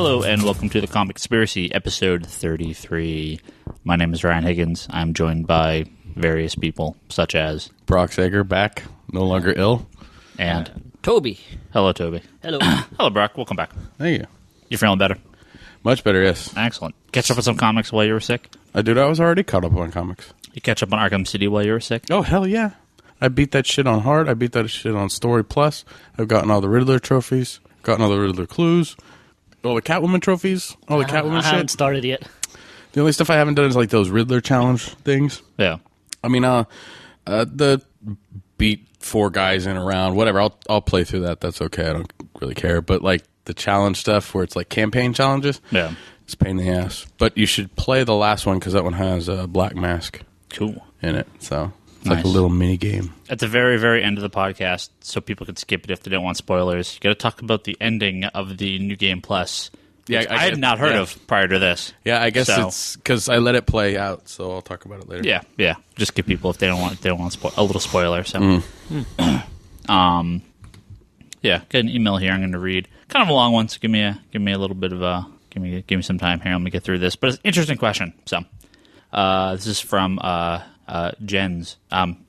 Hello and welcome to the Comic Conspiracy, episode 33. My name is Ryan Higgins. I'm joined by various people, such as... Brock Sager, back, no longer ill. And... Toby. Hello, Toby. Hello. Hello, Brock. Welcome back. Thank you. You feeling better? Much better, yes. Excellent. Catch up on some comics while you were sick? Dude, I was already caught up on comics. You catch up on Arkham City while you were sick? Oh, hell yeah. I beat that shit on hard. I beat that shit on Story Plus. I've gotten all the Riddler trophies, gotten all the Riddler clues, all the Catwoman trophies, all the Catwoman shit. I haven't started yet. The only stuff I haven't done is like those Riddler challenge things. Yeah. I mean, the beat 4 guys in a round, whatever. I'll play through that. That's okay. I don't really care. But like the challenge stuff where it's like campaign challenges, Yeah. it's a pain in the ass. But you should play the last one because that one has a Black Mask Cool. in it. So it's Nice. like a little mini game. At the very, very end of the podcast, so people can skip it if they don't want spoilers, you got to talk about the ending of the New Game Plus. Yeah, which I had not heard of prior to this. Yeah, I guess So- it's because I let it play out, so I'll talk about it later. Yeah. Just give people if they don't want a little spoiler. So, yeah, get an email here. I'm going to read kind of a long one. So give me a little bit of give me some time here. Let me get through this. But it's an interesting question. So, this is from Jens.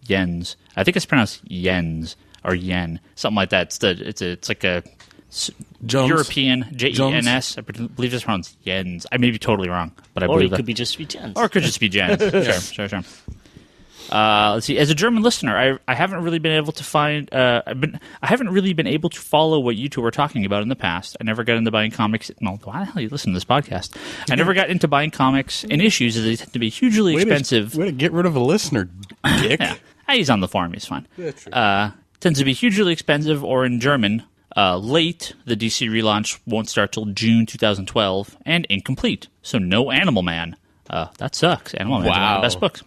Jens. I think it's pronounced Jens or Yen, something like that. It's like a Jones. European Jens. I believe it's pronounced Jens. I may be totally wrong, but I believe Or it could be just be Jens. Or it could just be Jens. Sure. Let's see. As a German listener, I haven't really been able to find. I haven't really been able to follow what you two were talking about in the past. I never got into buying comics. Well, why the hell you listen to this podcast? I never got into buying comics and issues as they tend to be hugely expensive. Way to get rid of a listener, dick. Yeah, he's on the forum. He's fine. Yeah, true. Tends to be hugely expensive, or in German, late. The DC relaunch won't start till June 2012, and incomplete. So no Animal Man. That sucks. Animal Man's one of the best books.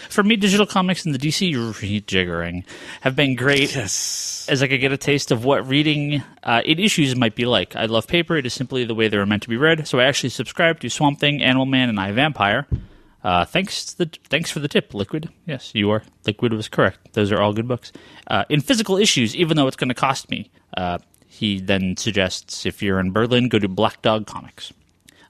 For me, digital comics and the DC rejiggering have been great, as I could get a taste of what reading in issues might be like. I love paper. It is simply the way they were meant to be read, so I actually subscribe to Swamp Thing, Animal Man, and I Vampire. Thanks for the tip, Liquid. Yes, you are. Liquid was correct. Those are all good books. In physical issues, even though it's going to cost me, he then suggests if you're in Berlin, go to Black Dog Comics.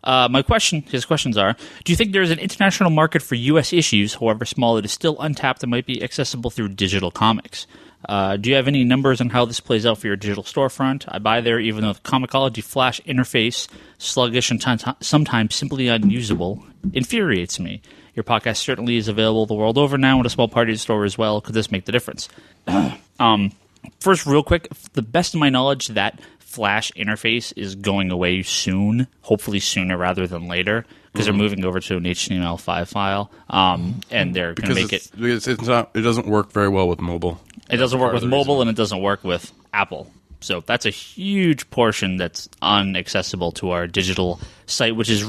His questions are, do you think there is an international market for U.S. issues, however small it is still untapped and might be accessible through digital comics? Do you have any numbers on how this plays out for your digital storefront? I buy there even though the Comixology Flash interface, sluggish and sometimes simply unusable, infuriates me. Your podcast certainly is available the world over now at a small party store as well. Could this make the difference? First, real quick, the best of my knowledge, that Flash interface is going away soon, hopefully sooner rather than later, because they're moving over to an HTML5 file, and they're going to make it... It doesn't work very well with mobile. It doesn't work with mobile, and it doesn't work with Apple. So that's a huge portion that's unaccessible to our digital site, which is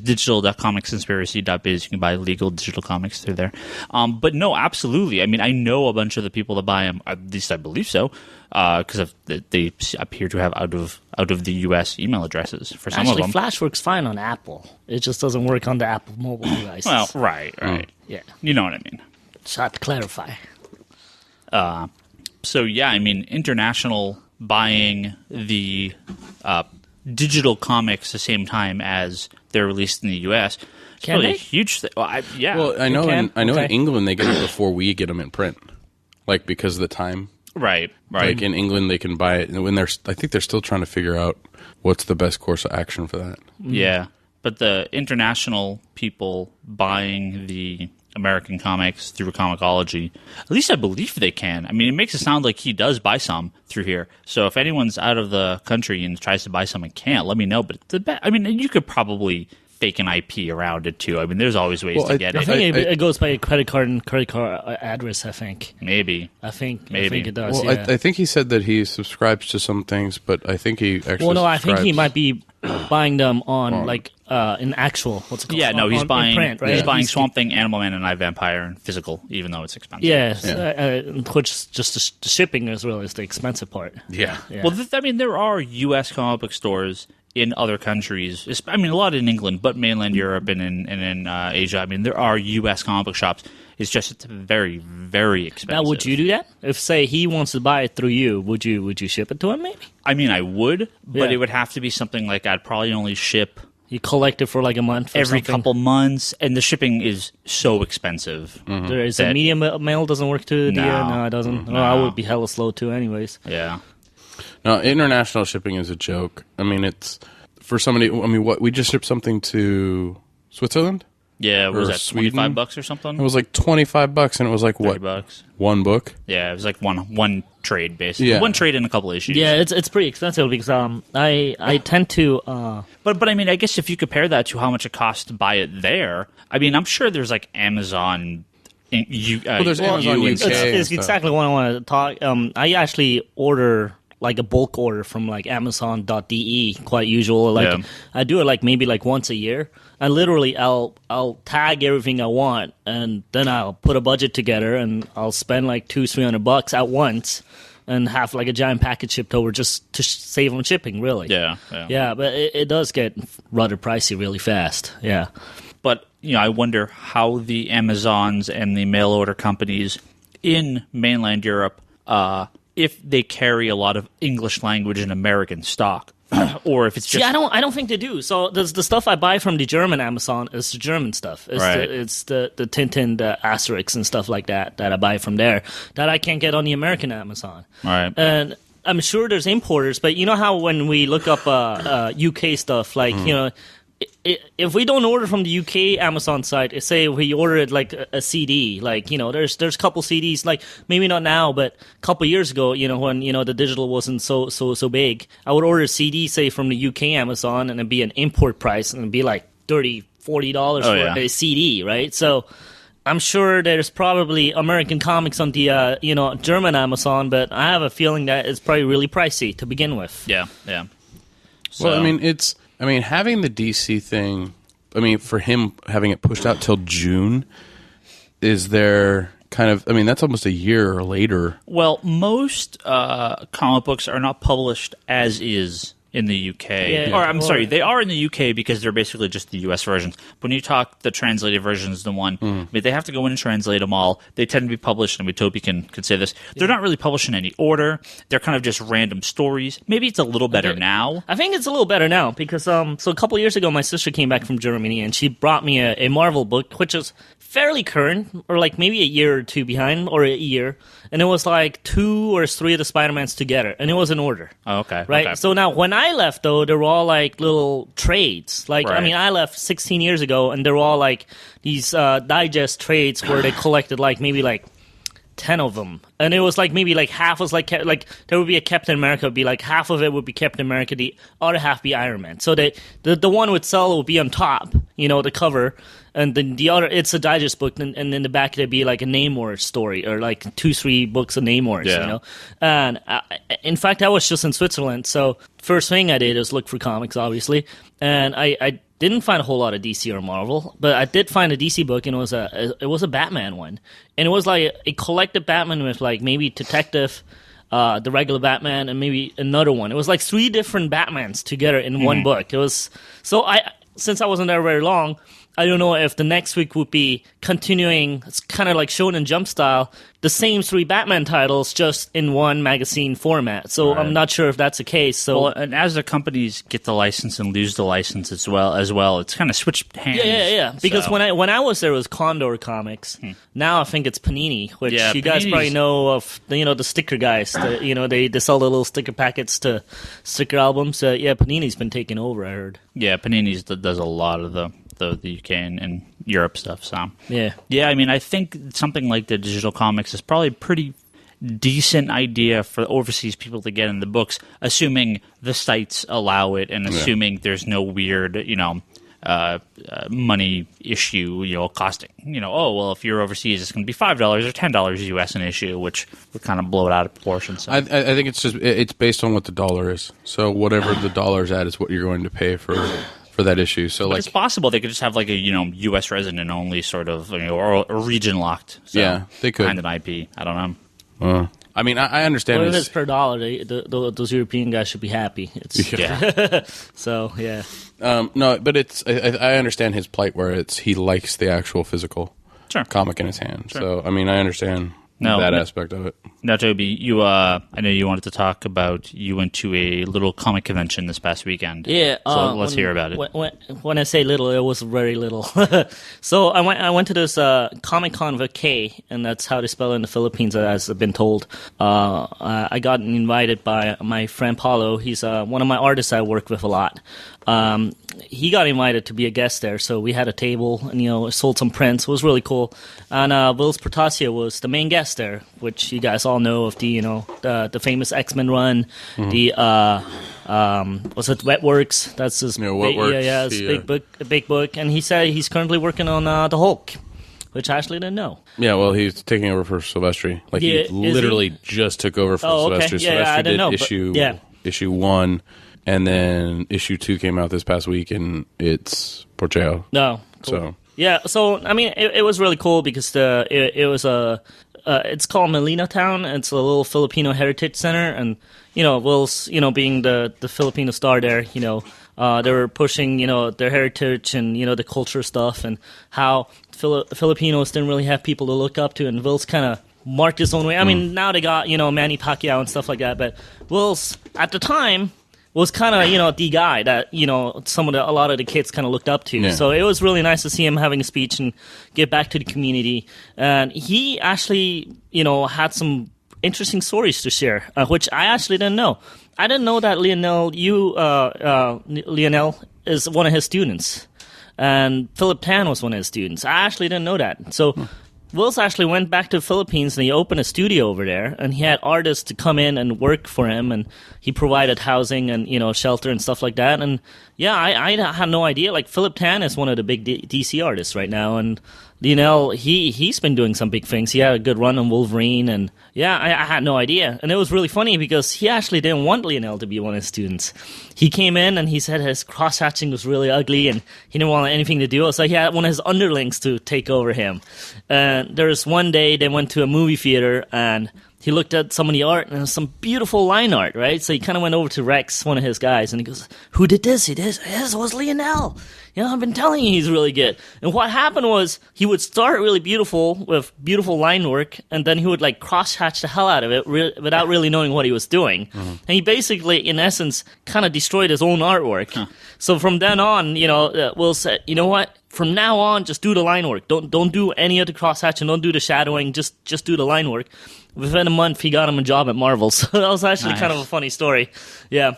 digital.comicsconspiracy.biz. You can buy legal digital comics through there. But no, absolutely. I mean, I know a bunch of the people that buy them, at least I believe so, because they appear to have out of the U.S. email addresses for some of them. Flash works fine on Apple. It just doesn't work on the Apple mobile devices. Well, right. Yeah. You know what I mean. Just had to clarify. So, yeah, I mean, international buying the digital comics the same time as they're released in the U.S. It's Can really they? a huge thing. Well, yeah. Well, I know can? in Okay. England they get it before we get them in print, like because of the time. Right. Like in England they can buy it when I think they're still trying to figure out what's the best course of action for that. Yeah. But the international people buying the American comics through Comixology, at least I believe they can. I mean, it makes it sound like he does buy some through here. So if anyone's out of the country and tries to buy some and can't, let me know. But I mean, you could probably fake an IP around it too. I mean, there's always ways to get I it. think it goes by a credit card address, I think. Maybe. I think Maybe. it does, Well, yeah. I think he said that he subscribes to some things, but I think he actually. Well, no, I think he subscribes- might be buying them on like in actual. What's it called? Yeah, no, he's in buying print, right? he's buying Swamp Thing, Animal Man, and I Vampire in physical, even though it's expensive. Yes, which just the shipping as well is the expensive part. Yeah. Well, I mean, there are U.S. comic book stores in other countries. I mean, a lot in England, but mainland Europe and in Asia. I mean, there are U.S. comic book shops. It's very, very expensive. Now, would you do that? If, say, he wants to buy it through you, would you ship it to him, maybe? I mean, I would, but Yeah. it would have to be something like I'd probably only ship You collect it for like a month or every something. couple months, and the shipping is so expensive. There is that- a medium mail doesn't work too. No. No, it doesn't. No. Oh, I would be hella slow too, anyways. Yeah. No, international shipping is a joke. I mean, it's for somebody. I mean, what we just shipped something to Switzerland. Yeah, was Or that Sweden? $25 or something? It was like $25, and it was like what? $30. One book. Yeah, it was like one trade basically. Yeah. One trade and a couple issues. Yeah, it's pretty expensive because I tend to But I mean, I guess if you compare that to how much it costs to buy it there, I mean, I'm sure there's like Amazon. There's Amazon and UK. stuff. it's stuff. exactly what I want to talk. I actually order like a bulk order from like Amazon.de, quite usual. Like Yeah. I do it like maybe like once a year. I literally I'll tag everything I want, and then I'll put a budget together, and I'll spend like $200-300 at once, and have like a giant package shipped over just to save on shipping. Really, Yeah. yeah. But it does get rather pricey really fast. Yeah. But I wonder how the Amazons and the mail order companies in mainland Europe, if they carry a lot of English language and American stock, or if it's just See, I don't think they do. So the stuff I buy from the German Amazon is the German stuff. It's Right. it's the Tintin, the Asterix and stuff like that I buy from there that I can't get on the American Amazon. Right. And I'm sure there's importers, but you know how when we look up UK stuff, like if we don't order from the UK Amazon site, say we order it like a CD, like there's a couple CDs, like maybe not now, but a couple years ago, when the digital wasn't so big, I would order a CD, say from the UK Amazon, and it'd be an import price, and it'd be like $30-40 for yeah. a CD, right? So I'm sure there's probably American comics on the German Amazon, but I have a feeling that it's probably really pricey to begin with. Yeah. So Well, I mean, having the DC thing. I mean, for him having it pushed out till June, is there kind of? I mean, that's almost a year later. Well, most comic books are not published as is in the UK. Yeah. Or, I'm sorry, they are in the UK because they're basically just the US versions. When you talk the translated versions, I mean, they have to go in and translate them all. They tend to be published, and Toby can say this, they're not really published in any order. They're kind of just random stories. Maybe it's a little better now. I think it's a little better now because so a couple of years ago, my sister came back from Germany and she brought me a Marvel book, which is fairly current, or like maybe a year or two behind, or a year, and it was like 2 or 3 of the Spider-Mans together, and it was in order. Oh, okay. Right. Okay. So now, when I left, though, they were all like little trades. Like, I Right. mean, I left 16 years ago, and they were all like these digest trades where they collected like maybe like 10 of them, and it was like maybe like half was like there would be a Captain America, would be like half of it would be Captain America, the other half be Iron Man. So the one with sell would be on top, the cover, and then the other, it's a digest book, and in the back there'd be like a Namor story, or like 2-3 books of Namors, Yeah. And in fact, I was just in Switzerland, so first thing I did was look for comics, obviously, and I didn't find a whole lot of DC or Marvel, but I did find a DC book, and it was a Batman one, and it was like a collected Batman with like maybe Detective, the regular Batman, and maybe another one. It was like 3 different Batmans together in one book. It was since I wasn't there very long, I don't know if the next week would be continuing. It's kind of like Shonen Jump style, the same 3 Batman titles just in one magazine format. So Right. I'm not sure if that's the case. So Well, and as the companies get the license and lose the license as well, it's kind of switched hands. yeah. Because So- when I was there, it was Condor Comics. Now I think it's Panini, which Yeah, you guys Panini's- probably know of. The sticker guys. They sell the little sticker packets to sticker albums. Yeah, Panini's been taking over, I heard. Yeah, Panini's does a lot of the UK and Europe stuff. So Yeah. I mean, I think something like the digital comics is probably a pretty decent idea for overseas people to get in the books, assuming the sites allow it, and assuming there's no weird, money issue, costing. If you're overseas, it's going to be $5 or $10 US an issue, which would kind of blow it out of proportion. So. I think it's based on what the dollar is. So whatever the dollar's at is what you're going to pay for that issue. So But it's possible they could just have like a U.S. resident only sort of or region locked. So, Yeah, they could. Behind an IP. I don't know. I mean, I understand. Well, if this- it's per dollar, those European guys should be happy. Yeah. So yeah. no, but I understand his plight where he likes the actual physical Sure. comic in his hand. So I mean, I understand that aspect of it. Now, Toby, you I know you wanted to talk about you went to a little comic convention this past weekend. Yeah. So let's hear about it. When I say little, it was very little. So I went to this Comic-Con with K, and that's how they spell it in the Philippines, as I've been told. I got invited by my friend Paulo. He's one of my artists I work with a lot. He got invited to be a guest there, so we had a table and sold some prints. It was really cool. And Wills Portacio was the main guest there, which you guys all know of the famous X-Men run. The was it Wetworks? That's his Wetworks. Big book. And he said he's currently working on the Hulk, which I actually didn't know. Yeah, well, he's taking over for Silvestri. He literally just took over for Silvestri. Yeah, I didn't know. Issue 1. And then issue 2 came out this past week, and it's Porcheo. No, cool. So I mean, it was really cool because it was it's called Melina Town. It's a little Filipino heritage center, and Will's being the Filipino star there, they were pushing their heritage and the culture stuff and how Filipinos didn't really have people to look up to, and Will's kind of marked his own way. I mean, now they got Manny Pacquiao and stuff like that, but Will's at the time was kind of, the guy that, a lot of the kids kind of looked up to. Yeah. So it was really nice to see him having a speech and get back to the community. And he actually, had some interesting stories to share, which I actually didn't know. I didn't know that Lionel is one of his students. And Philip Tan was one of his students. I actually didn't know that. So Wills actually went back to the Philippines and he opened a studio over there, and he had artists to come in and work for him, and he provided housing and shelter and stuff like that. And yeah, I had no idea. Like, Philip Tan is one of the big DC artists right now, and Lionel, he's been doing some big things. He had a good run on Wolverine, and yeah, I had no idea. And it was really funny because he actually didn't want Lionel to be one of his students. He came in and he said his cross-hatching was really ugly and he didn't want anything to do. So he had one of his underlings to take over him. And there was one day they went to a movie theater and he looked at some of the art, and it was some beautiful line art, right? So he kind of went over to Rex, one of his guys, and he goes, "Who did this?" He did. "This was Lionel. I've been telling you he's really good." And what happened was he would start really beautiful with beautiful line work, and then he would cross-hatch the hell out of it without really knowing what he was doing. Mm-hmm. And he basically, in essence, kind of destroyed his own artwork. Huh. So from then on, Will said, "You know what? From now on, just do the line work. Don't do any of the cross-hatching. Don't do the shadowing. Just do the line work." Within a month, he got him a job at Marvel. So that was actually kind of a funny story. Yeah.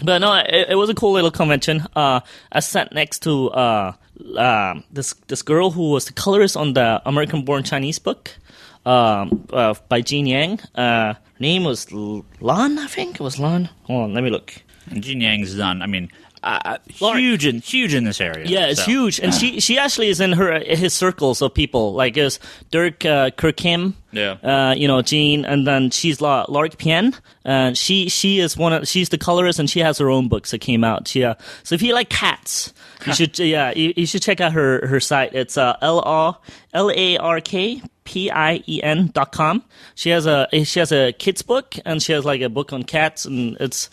But no, it was a cool little convention. I sat next to this girl who was the colorist on the American-Born Chinese book by Jean Yang. Her name was Lan, I think. It was Lan. Hold on, let me look. And Jean Yang's done. I mean, huge in this area. Yeah, it's huge, and she actually is in his circles of people. Like there's Dirk Kim, Jean, and then she's Lark Pien, and she's the colorist, and she has her own books that came out. So if you like cats, you should check out her site. It's LARKPIEN.com. She has a kids book, and she has a book on cats, and it's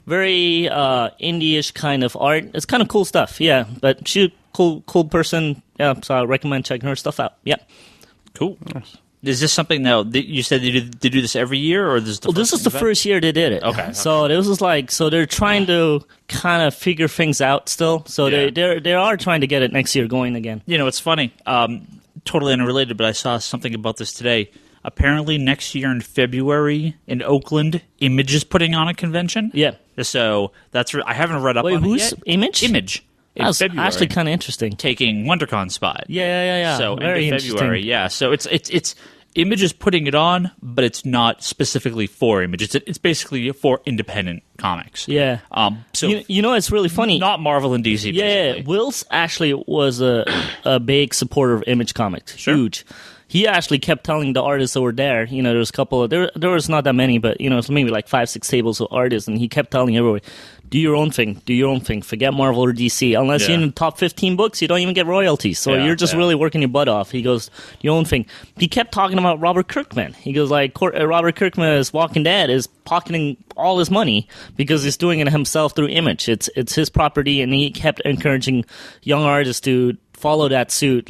very indie-ish kind of art. It's kind of cool stuff, yeah. But she's a cool person. Yeah, so I recommend checking her stuff out. Yeah. Cool. Nice. Is this something now that you said they do this every year, or this is the first year they did it? Okay. So this was so they're trying to kind of figure things out still. So they are trying to get it next year going again. It's funny. Totally unrelated, but I saw something about this today. Apparently, next year in February in Oakland, Image is putting on a convention. Yeah. So that's I haven't read up on who's it yet. Image? Image. That's February, actually kind of interesting. Taking WonderCon spot. Yeah. So very into February, yeah. So it's Image is putting it on, but it's not specifically for Image. It's basically for independent comics. Yeah. So it's really funny. Not Marvel and DC. Yeah. Basically. Wills actually was a big supporter of Image Comics. Sure. Huge. He actually kept telling the artists that were there, there was a couple of, there was not that many, but, it's maybe 5-6 tables of artists, and he kept telling everybody, do your own thing, forget Marvel or DC, unless you're in the top 15 books, you don't even get royalties, so you're just really working your butt off. He goes, your own thing. He kept talking about Robert Kirkman. He goes, Robert Kirkman is Walking Dead, is pocketing all his money, because he's doing it himself through Image. It's his property, and he kept encouraging young artists to follow that suit,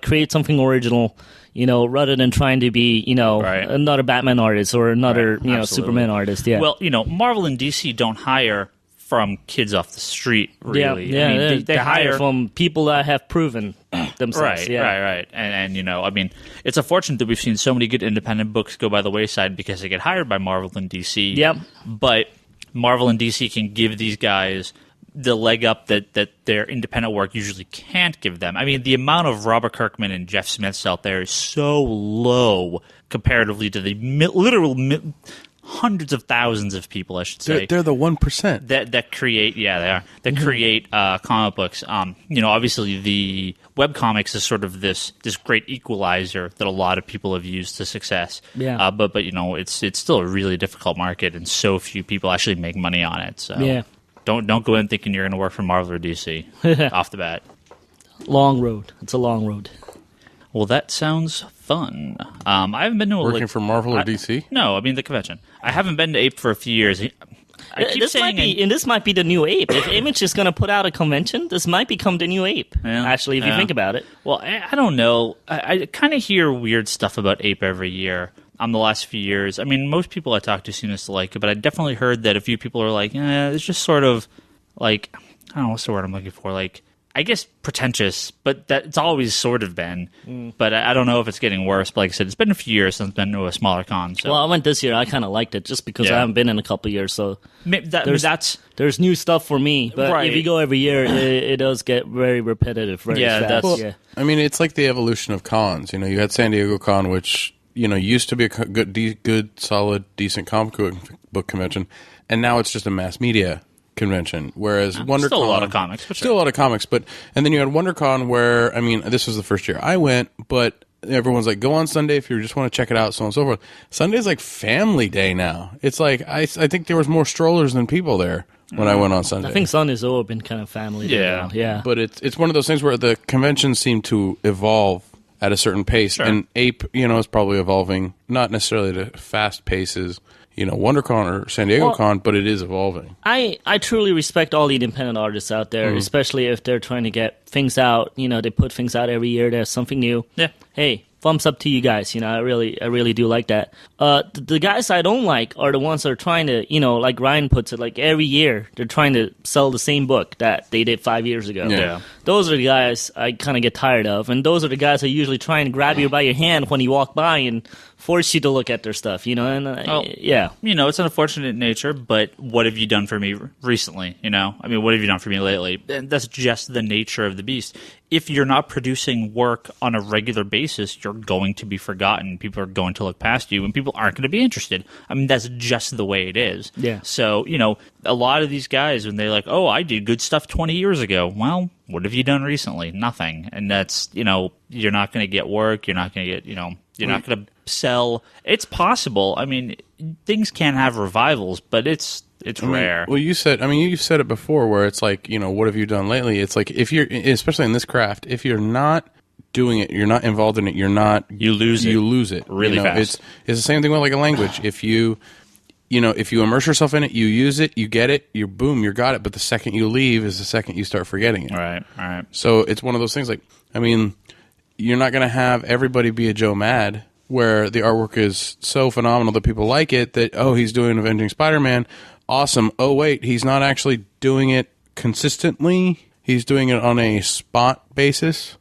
create something original, rather than trying to be, another Batman artist or another, Superman artist. Yeah. Well, Marvel and DC don't hire from kids off the street, really. Yeah, I mean, they hire from people that have proven themselves. Right. And it's unfortunate that we've seen so many good independent books go by the wayside because they get hired by Marvel and DC. Yep. But Marvel and DC can give these guys the leg up that their independent work usually can't give them. I mean, the amount of Robert Kirkman and Jeff Smiths out there is so low comparatively to the literal hundreds of thousands of people, I should say. They're the 1%. That create, they are. That create comic books. Obviously the webcomics is sort of this great equalizer that a lot of people have used to success. Yeah. But it's still a really difficult market, and so few people actually make money on it. So yeah. Don't go in thinking you're going to work for Marvel or DC off the bat. Long road. It's a long road. Well, that sounds fun. I haven't been to working for Marvel or DC. No, I mean the convention. I haven't been to Ape for a few years. This might be the new Ape. If Image is going to put out a convention, this might become the new Ape. Yeah, actually, if you think about it. Well, I don't know. I kind of hear weird stuff about Ape every year. The last few years. I mean, most people I talk to seem to like it, but I definitely heard that a few people are like, it's just sort of like, I don't know what's the word I'm looking for, like, I guess pretentious, but it's always sort of been. But I don't know if it's getting worse. But like I said, it's been a few years since I've been to a smaller con. So. Well, I went this year. I kind of liked it just because I haven't been in a couple of years. So there's new stuff for me. But if you go every year, it does get very repetitive. Very fast. I mean, it's like the evolution of cons. You had San Diego Con, which used to be a good, solid, decent comic book convention, and now it's just a mass media convention. Whereas WonderCon, still a lot of comics, and then you had WonderCon, where this was the first year I went, but everyone's like, go on Sunday if you just want to check it out, so on and so forth. Sunday's like family day now. It's like I think there was more strollers than people there when I went on Sunday. I think Sunday's always been kind of family day. Yeah. But it's one of those things where the conventions seem to evolve at a certain pace, and Ape, is probably evolving, not necessarily at fast paces, WonderCon or San Diego Con, but it is evolving. I truly respect all the independent artists out there, especially if they're trying to get things out. They put things out every year. There's something new. Yeah. Hey, thumbs up to you guys. I really do like that. The guys I don't like are the ones that are trying to, like Ryan puts it, like every year they're trying to sell the same book that they did 5 years ago. Yeah. Those are the guys I kind of get tired of, and those are the guys that usually try and grab you by your hand when you walk by and force you to look at their stuff, It's an unfortunate nature, but what have you done for me recently, what have you done for me lately? And that's just the nature of the beast. If you're not producing work on a regular basis, you're going to be forgotten. People are going to look past you, and people aren't going to be interested. That's just the way it is. Yeah. So, a lot of these guys, when they're like, oh, I did good stuff 20 years ago. Well, what have you done recently? Nothing. And that's, you're not going to get work. You're not going to get, you're not going to sell. It's possible. Things can have revivals, but it's rare. Well, you said it before, where it's like, what have you done lately? It's like, if you're, especially in this craft, if you're not doing it, you're not involved in it, you lose it really fast. It's the same thing with like a language. If you immerse yourself in it, you use it, you get it, you got it. But the second you leave is the second you start forgetting it. Right. So it's one of those things. Like, you're not going to have everybody be a Joe Mad, where the artwork is so phenomenal that people like it that, oh, he's doing Avenging Spider-Man. Awesome. Oh, wait, he's not actually doing it consistently. He's doing it on a spot basis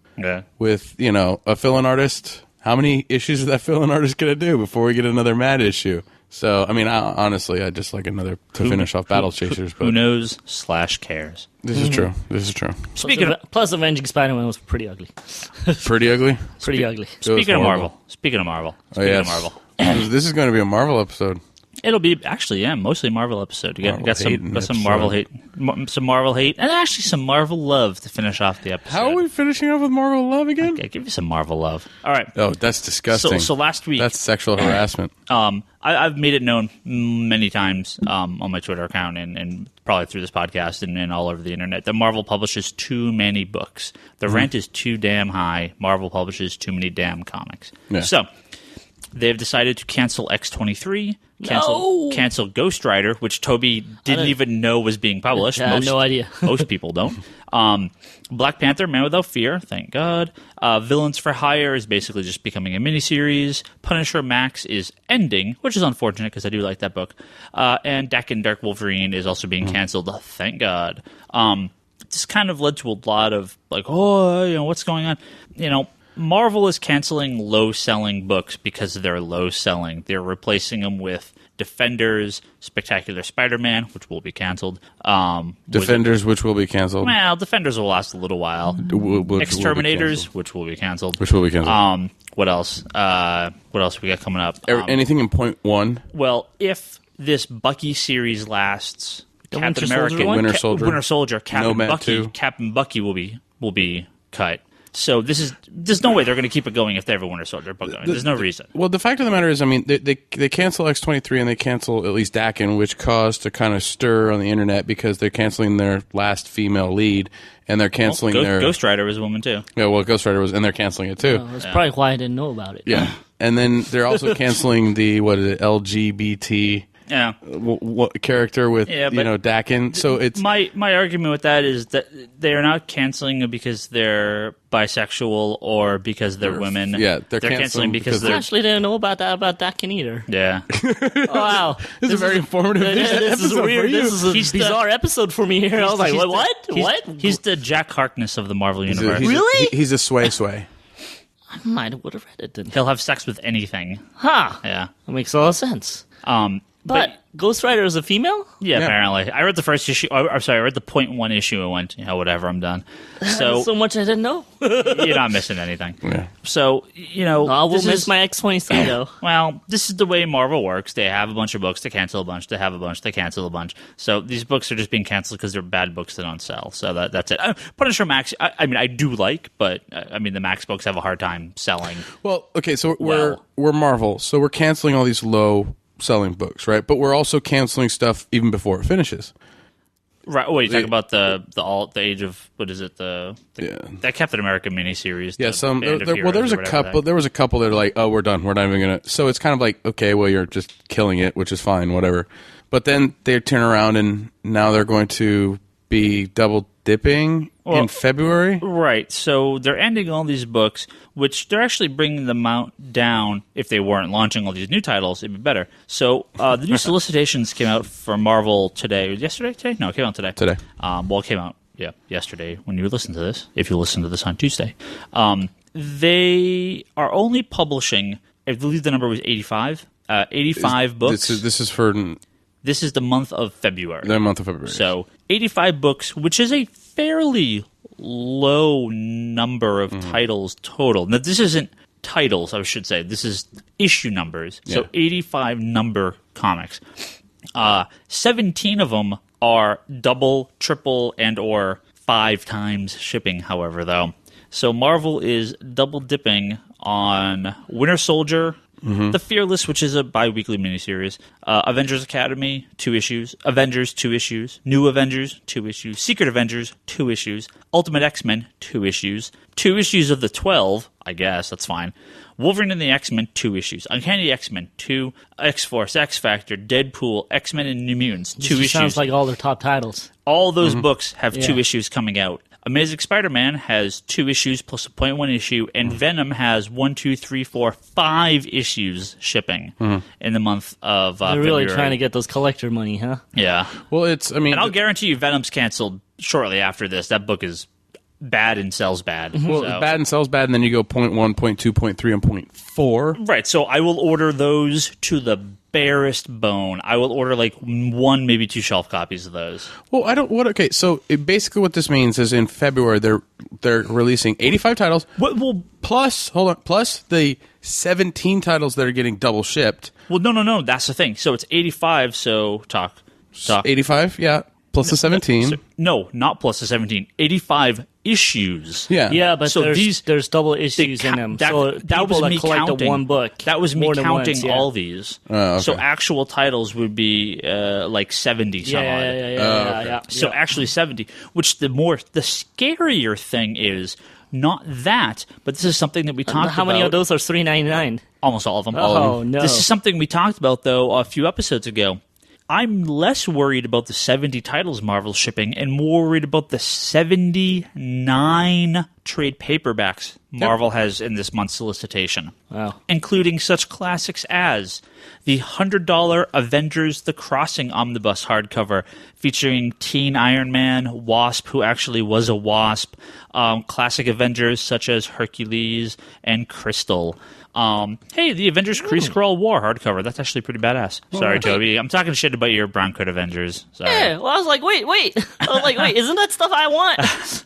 with, a fill-in artist. How many issues is that fill-in artist going to do before we get another Mad issue? So, honestly, I just like another to finish off Battle Chasers. But who knows / cares. This is true. Plus, Avenging Spider-Man was pretty ugly. Pretty ugly? Pretty ugly. Speaking of Marvel. This is going to be a Marvel episode. It'll be mostly Marvel episode. You got some Marvel hate, and actually some Marvel love to finish off the episode. How are we finishing off with Marvel love again? Okay, give you some Marvel love. All right. Oh, that's disgusting. So last week, that's sexual harassment. I've made it known many times on my Twitter account and probably through this podcast and all over the internet that Marvel publishes too many books. The rent is too damn high. Marvel publishes too many damn comics. Yeah. So they've decided to cancel X-23, cancel Ghost Rider, which Toby didn't even know was being published. Yeah, no idea. Most people don't. Black Panther, Man Without Fear, thank God. Villains for Hire is basically just becoming a miniseries. Punisher Max is ending, which is unfortunate because I do like that book. And Dak and Dark Wolverine is also being canceled, thank God. This kind of led to a lot of what's going on? Marvel is canceling low-selling books because they're low-selling. They're replacing them with Defenders, Spectacular Spider-Man, which will be canceled. Defenders, which will be canceled. Well, Defenders will last a little while. Exterminators, which will be canceled. Which will be canceled. What else? What else we got coming up? Anything in point one? Well, if this Bucky series lasts, Winter Soldier, Winter Soldier, Captain Bucky will be cut. So there's no way they're going to keep it going if they have a Winter Soldier book going. There's no reason. Well, the fact of the matter is, I mean, they cancel X-23 and they cancel at least Dakin, which caused a kind of stir on the internet because they're canceling their last female lead and they're canceling their Ghost Rider was a woman too. Yeah, well, Ghost Rider was, and they're canceling it too. That's probably why I didn't know about it. Yeah, and then they're also canceling the LGBT. Yeah, character with Dakin. So it's my argument with that is that they are not canceling it because they're bisexual or because they're women. Yeah, they're canceling because I actually didn't know about Dakin either. Yeah. Oh, wow, this is a very informative. This is weird. This is a bizarre episode for me here. I was like, what? He's the Jack Harkness of the Marvel universe. Really? He's a sway. I might have would have read it then. He'll have sex with anything. Huh? Yeah, that makes a lot of sense. But Ghost Rider is a female? Yeah, apparently. I read the first issue. I'm sorry, I read the .1 issue and went, whatever, I'm done. So much I didn't know. You're not missing anything. Yeah. So, I will miss my X-23, though. Well, this is the way Marvel works. They have a bunch of books, they cancel a bunch, they have a bunch, they cancel a bunch. So these books are just being canceled because they're bad books that don't sell. So that's it. Punisher Max, I mean, I do like, but, the Max books have a hard time selling. Well, okay, so we're Marvel, so we're canceling all these low-selling books, right? But we're also canceling stuff even before it finishes. Right. Wait, you talking about the age of what is it? That Captain America miniseries. Yeah. There was a couple. There was a couple that are like, oh, we're done. We're not even gonna. So it's kind of like, okay, well, you're just killing it, which is fine, whatever. But then they turn around and now they're going to be double dipping in February. Right. So they're ending all these books, which they're actually bringing the amount down. If they weren't launching all these new titles, it'd be better. So the new solicitations came out for Marvel today. Yesterday? Today? No, it came out today. Today. It came out, yesterday when you listen to this, if you listen to this on Tuesday. They are only publishing, I believe the number was 85. 85 books. This is for... This is the month of February. The month of February. So 85 books, which is a fairly low number of titles total. Now, this isn't titles, I should say. This is issue numbers. So 85 number comics. 17 of them are double, triple, and or 5 times shipping, however, though. So Marvel is double dipping on Winter Soldier, The Fearless, which is a bi-weekly miniseries, Avengers Academy, 2 issues, Avengers, 2 issues, New Avengers, 2 issues, Secret Avengers, 2 issues, Ultimate X-Men, 2 issues, 2 issues of the 12, I guess, that's fine, Wolverine and the X-Men, 2 issues, Uncanny X-Men, 2, X-Force, X-Factor, Deadpool, X-Men and New Mutants, 2 issues. Sounds like all their top titles. All those books have 2 issues coming out. Amazing Spider-Man has 2 issues plus a .1 issue, and Venom has 5 issues shipping in the month of They're February. really trying to get those collector money, huh? Yeah. Well, and I'll guarantee you Venom's canceled shortly after this. That book is bad and sells bad. Well, bad and sells bad, and then you go .1, .2, .3, and .4. Right, so I will order those to the barest bone. I will order like 1, maybe 2 shelf copies of those. Well, okay, so basically what this means is in February they're releasing 85 titles. Plus the 17 titles that are getting double shipped. Well, no, that's the thing. So it's 85, so talk. 85, yeah, plus the 17. No, not plus the 17. 85 issues. Yeah, but so there's double issues in them. That was me counting one book. That was me counting all these. Okay. So actual titles would be like 70 some odd. Yeah. So actually 70. Which the scarier thing is not that, but this is something that we talked about. How many of those are $3.99? Almost all of them. Oh, no. This is something we talked about, though, a few episodes ago. I'm less worried about the 70 titles Marvel's shipping and more worried about the 79 trade paperbacks Marvel has in this month's solicitation. Wow. Including such classics as the $100 Avengers The Crossing Omnibus hardcover featuring Teen Iron Man, Wasp, who actually was a Wasp, classic Avengers such as Hercules and Crystal. Hey, the Avengers Kree-Skrull War hardcover. That's actually pretty badass. Sorry, Toby. I'm talking shit about your brown coat Avengers. Sorry. Yeah, well, I was like, wait. I was like, wait, isn't that stuff I want?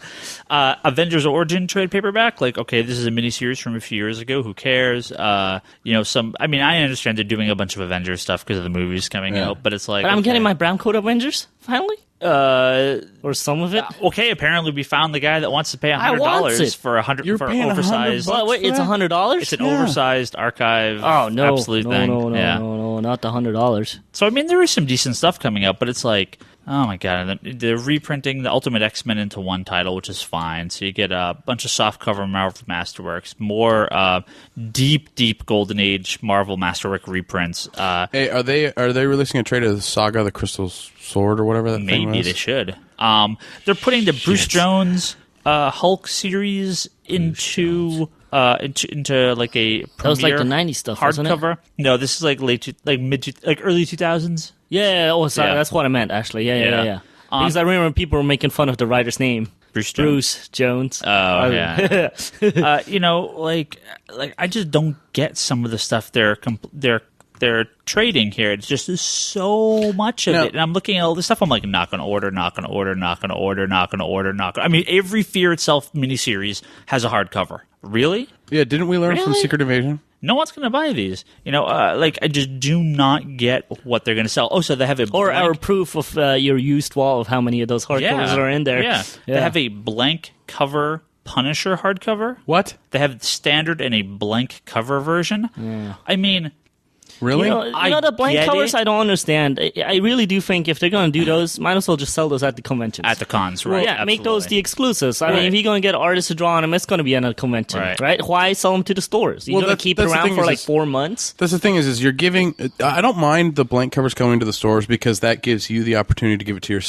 Avengers Origin trade paperback. Like, okay, this is a miniseries from a few years ago. Who cares? I understand they're doing a bunch of Avengers stuff because of the movies coming out, but it's like... But I'm getting my brown coat Avengers, finally? Or some of it? Okay, apparently we found the guy that wants to pay $100 for You're for paying oversized... $100 Wait, it's $100? It's an oversized archive absolute thing. No, not the $100. So, I mean, there is some decent stuff coming up, but it's like, oh my god, they're reprinting the Ultimate X-Men into one title, which is fine. So you get a bunch of softcover Marvel Masterworks, more deep Golden Age Marvel Masterwork reprints. Hey, are they releasing a trade of the Saga, the Crystal Sword, or whatever that thing was? Maybe they should. They're putting the Bruce Jones Hulk series into like a premiere That was like the 90s stuff, wasn't it? hardcover. No, this is like early 2000s. Yeah, sorry, Yeah. that's what I meant, actually. Yeah. Yeah. Because I remember people were making fun of the writer's name. Bruce Jones. Oh, yeah. Like I just don't get some of the stuff they're trading here. It's just there's so much of it. And I'm looking at all this stuff. I'm like, not going to order. I mean, every Fear Itself miniseries has a hardcover. Really? Yeah, didn't we learn from Secret Invasion? No one's going to buy these. I just do not get what they're going to sell. Oh, so they have our proof of your used wall of how many of those hardcovers are in there. Yeah. They have a blank cover Punisher hardcover. What? They have the standard and a blank cover version. Yeah. I mean... Really? The blank covers, I don't understand. I really do think if they're going to do those, might as well just sell those at the conventions. At the cons, right. Yeah, make those the exclusives. I mean, if you're going to get artists to draw on them, it's going to be at a convention, right? Why sell them to the stores? You're going to keep it around for like 4 months? That's the thing is you're giving... I don't mind the blank covers coming to the stores because that gives you the opportunity to give it to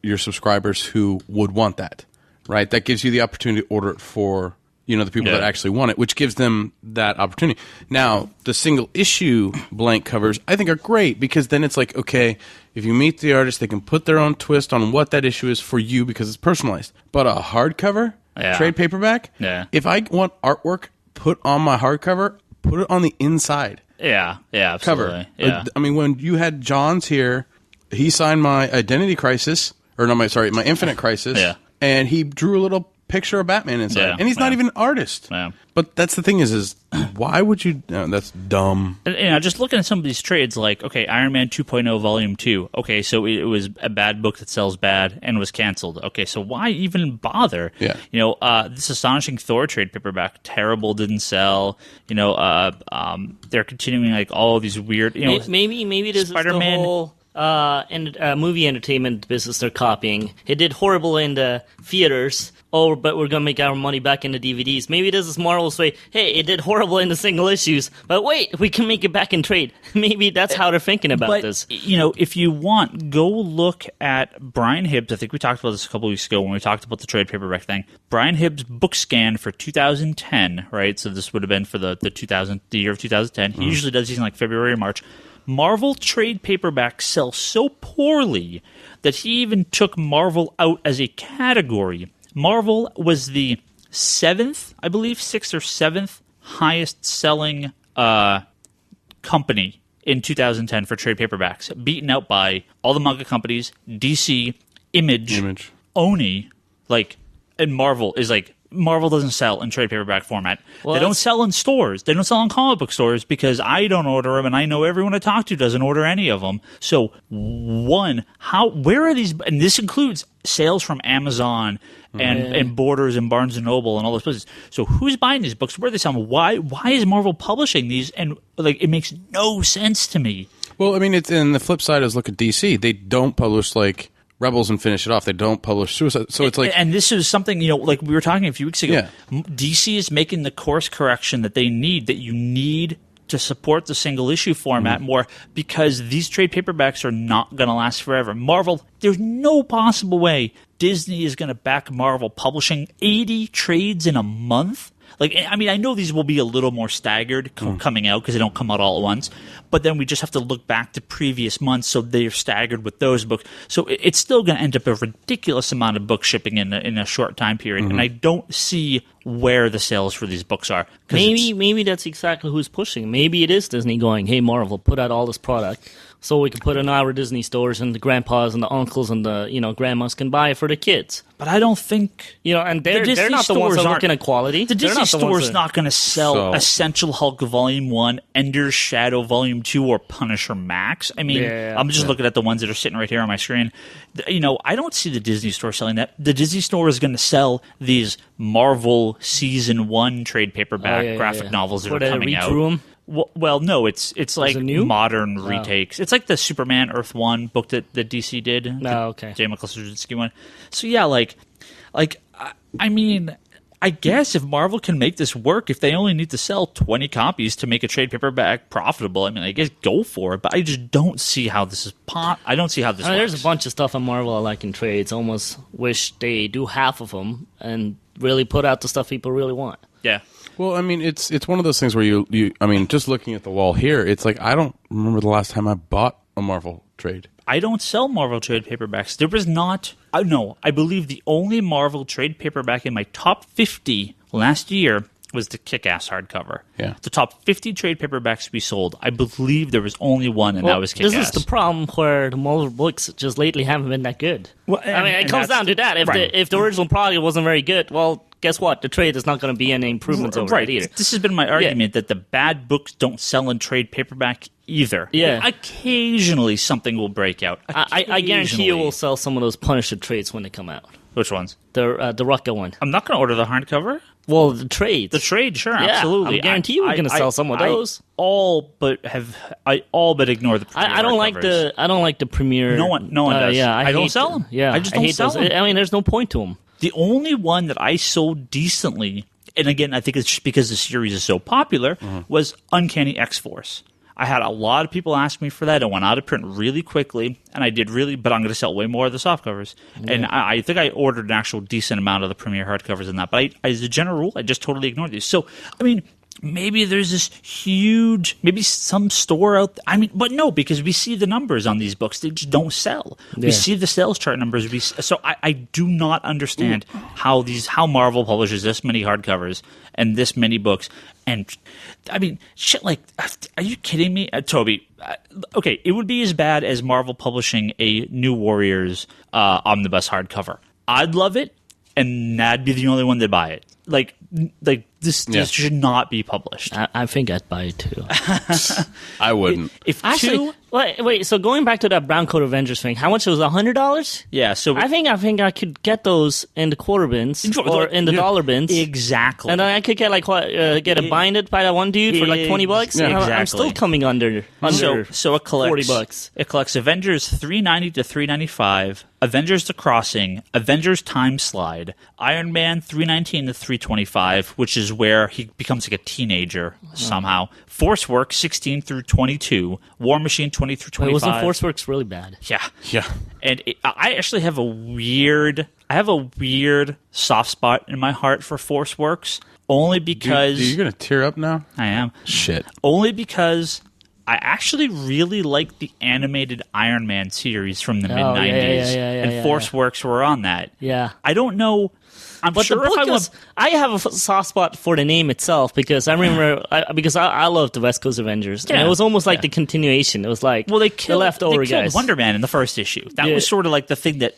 your subscribers who would want that, right? That gives you the opportunity to order it for... the people that actually want it, which gives them that opportunity. Now, the single issue blank covers, I think, are great because then it's like, okay, if you meet the artist, they can put their own twist on what that issue is for you because it's personalized. But a hardcover, trade paperback, if I want artwork put on my hardcover, put it on the inside. Yeah, absolutely. Cover. Yeah. I mean, when you had Johns here, he signed my Identity Crisis, or no, my Infinite Crisis, and he drew a little picture of Batman inside, and he's not even an artist. Yeah. But that's the thing is why would you? That's dumb. And, just looking at some of these trades, like Iron Man 2.0 Volume 2. Okay, so it was a bad book that sells bad and was canceled. Okay, so why even bother? Yeah. This Astonishing Thor trade paperback, terrible, didn't sell. They're continuing like all of these weird. Maybe this Spider-Man, is the whole. Movie entertainment business they're copying. It did horrible in the theaters. Oh, but we're going to make our money back in the DVDs. Maybe this is Marvel's way. Hey, it did horrible in the single issues, but wait, we can make it back in trade. Maybe that's how they're thinking about this. If you want, go look at Brian Hibbs. I think we talked about this a couple weeks ago when we talked about the trade paperback thing. Brian Hibbs' book scan for 2010, right? So this would have been for the year of 2010. He usually does these in like February or March. Marvel trade paperbacks sell so poorly that he even took Marvel out as a category. Marvel was the sixth or seventh highest selling company in 2010 for trade paperbacks, beaten out by all the manga companies, DC, Image. Oni, and Marvel is Marvel doesn't sell in trade paperback format. They don't sell in stores. They don't sell in comic book stores because I don't order them, and I know everyone I talk to doesn't order any of them. So, where are these? And this includes sales from Amazon and Borders and Barnes and Noble and all those places. So, who's buying these books? Where are they selling? Why is Marvel publishing these? And it makes no sense to me. Well, I mean, and the flip side is look at DC. They don't publish Rebels and finish it off. They don't publish Suicide. So it's like, and this is something, like we were talking a few weeks ago. Yeah. DC is making the course correction that you need to support the single issue format more, because these trade paperbacks are not going to last forever. Marvel, there's no possible way Disney is going to back Marvel publishing 80 trades in a month. Like, I mean, I know these will be a little more staggered coming out because they don't come out all at once, but then we just have to look back to previous months, so they're staggered with those books. So it's still going to end up a ridiculous amount of book shipping in a short time period, and I don't see where the sales for these books are. Maybe that's exactly who's pushing. Maybe it is Disney going, hey, Marvel, put out all this product so we can put it in our Disney stores, and the grandpas and the uncles and the grandmas can buy it for the kids. But I don't think... and they're not the ones that are looking at quality. The Disney store's not going to sell Essential Hulk Volume 1, Ender's Shadow Volume 2, or Punisher Max. I mean, I'm just looking at the ones that are sitting right here on my screen. I don't see the Disney store selling that. The Disney store is going to sell these Marvel Season 1 trade paperback graphic novels that are coming out. Them? Well, no, it's like modern retakes. It's like the Superman Earth 1 book that DC did. Oh, okay. J. Michael Straczynski one. So yeah, I mean, I guess if Marvel can make this work, if they only need to sell 20 copies to make a trade paperback profitable, I mean, I guess go for it. But I just don't see how this is. I don't see how this works. There's a bunch of stuff on Marvel I like in trades. Almost wish they do half of them and really put out the stuff people really want. Yeah. Well, I mean, it's one of those things where you I mean, just looking at the wall here, it's like I don't remember the last time I bought a Marvel trade. I don't sell Marvel trade paperbacks. There was not... no, I believe the only Marvel trade paperback in my top 50 last year was the Kick-Ass hardcover. Yeah. The top 50 trade paperbacks we sold, I believe there was only one, and that was Kick-Ass. This is the problem where the Marvel books just lately haven't been that good. Well, I mean, it comes down to that. If the original product wasn't very good, well... Guess what? The trade is not going to be any improvements over it either. This has been my argument that the bad books don't sell in trade paperback either. Yeah. Occasionally something will break out. I guarantee you will sell some of those Punisher trades when they come out. Which ones? The Rucka one. I'm not going to order the hardcover. Well, the trades. The trade, sure, absolutely. I guarantee you we're going to sell some of those. I all but ignore the premiere I don't like the premiere. No one does. Yeah, I don't sell them. Yeah, I just don't sell them. I mean, there's no point to them. The only one that I sold decently, and again, I think it's just because the series is so popular, was Uncanny X-Force. I had a lot of people ask me for that. It went out of print really quickly, and I did but I'm going to sell way more of the softcovers. Yeah. And I think I ordered an actual decent amount of the premiere hardcovers in that. But as a general rule, I just totally ignored these. So, I mean... Maybe there's this huge, maybe some store out there. I mean, but no, because we see the numbers on these books. They just don't sell. Yeah. We see the sales chart numbers. So I do not understand how Marvel publishes this many hardcovers and this many books. And, I mean, shit like, are you kidding me? Toby, okay, it would be as bad as Marvel publishing a New Warriors omnibus hardcover. I'd love it, and that'd be the only one that'd buy it. Like this should not be published. I think I'd buy it too. I wouldn't. Wait. So going back to that Brown Coat Avengers thing, how much? It was $100. Yeah. So I think I could get those in the quarter bins or in the dollar bins. Exactly. And then I could get get it binded by that one dude for like $20. Yeah, exactly. I'm still coming under so it collects $40. It collects Avengers $390 to $395, Avengers The Crossing, Avengers Time Slide, Iron Man $319 to $325, which is where he becomes like a teenager somehow. Force Works 16 through 22, War Machine 20 through 25. Wasn't Force Works really bad? Yeah. And I actually have a weird soft spot in my heart for Force Works, only because... Dude, you're going to tear up now? I am. Shit. Only because I actually really like the animated Iron Man series from the mid-90s, and Force Works were on that. Yeah. I don't know... But sure I have a soft spot for the name itself because I remember I loved the West Coast Avengers, and it was almost like the continuation. It was like they leftover killed guys. Wonder Man in the first issue. That was sort of like the thing that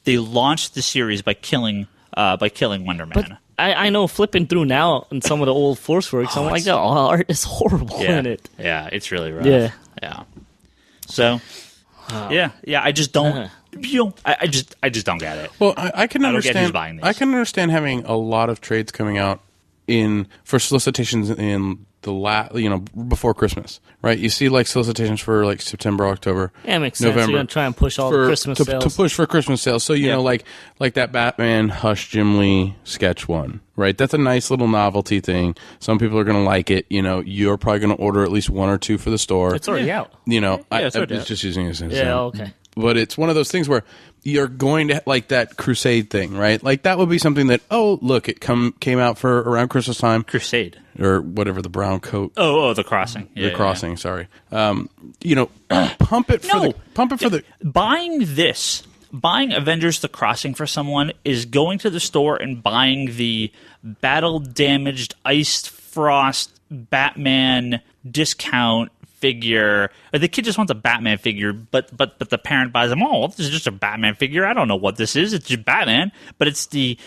they launched the series by killing Wonder Man. But I know flipping through now in some of the old Force Works, I'm like, the art is horrible in it. Yeah, it's really rough. Yeah. So, I just don't. I just don't get it. Well, I can understand. Who's buying these. I can understand having a lot of trades coming out for solicitations in before Christmas, right? You see like solicitations for like September, October, Yeah, it makes sense. November. You're going to try and push all the Christmas sales. To push for Christmas sales. So, you know, like that Batman Hush Jim Lee sketch one, right? That's a nice little novelty thing. Some people are going to like it. You know, you're probably going to order at least one or two for the store. It's already out. You know, it's I'm just using it as an Yeah, example. okay. But it's one of those things where you're going to like that Crusade thing, right? Like that would be something that, oh, look, it came out for around Christmas time. Crusade. Or whatever, the brown coat. Oh, the Crossing. The Crossing, sorry. You know, pump it for the Buying Avengers The Crossing for someone is going to the store and buying the battle-damaged Iced Frost Batman discount figure. The kid just wants a Batman figure, but the parent buys them. Oh, this is just a Batman figure. I don't know what this is. It's just Batman, but it's the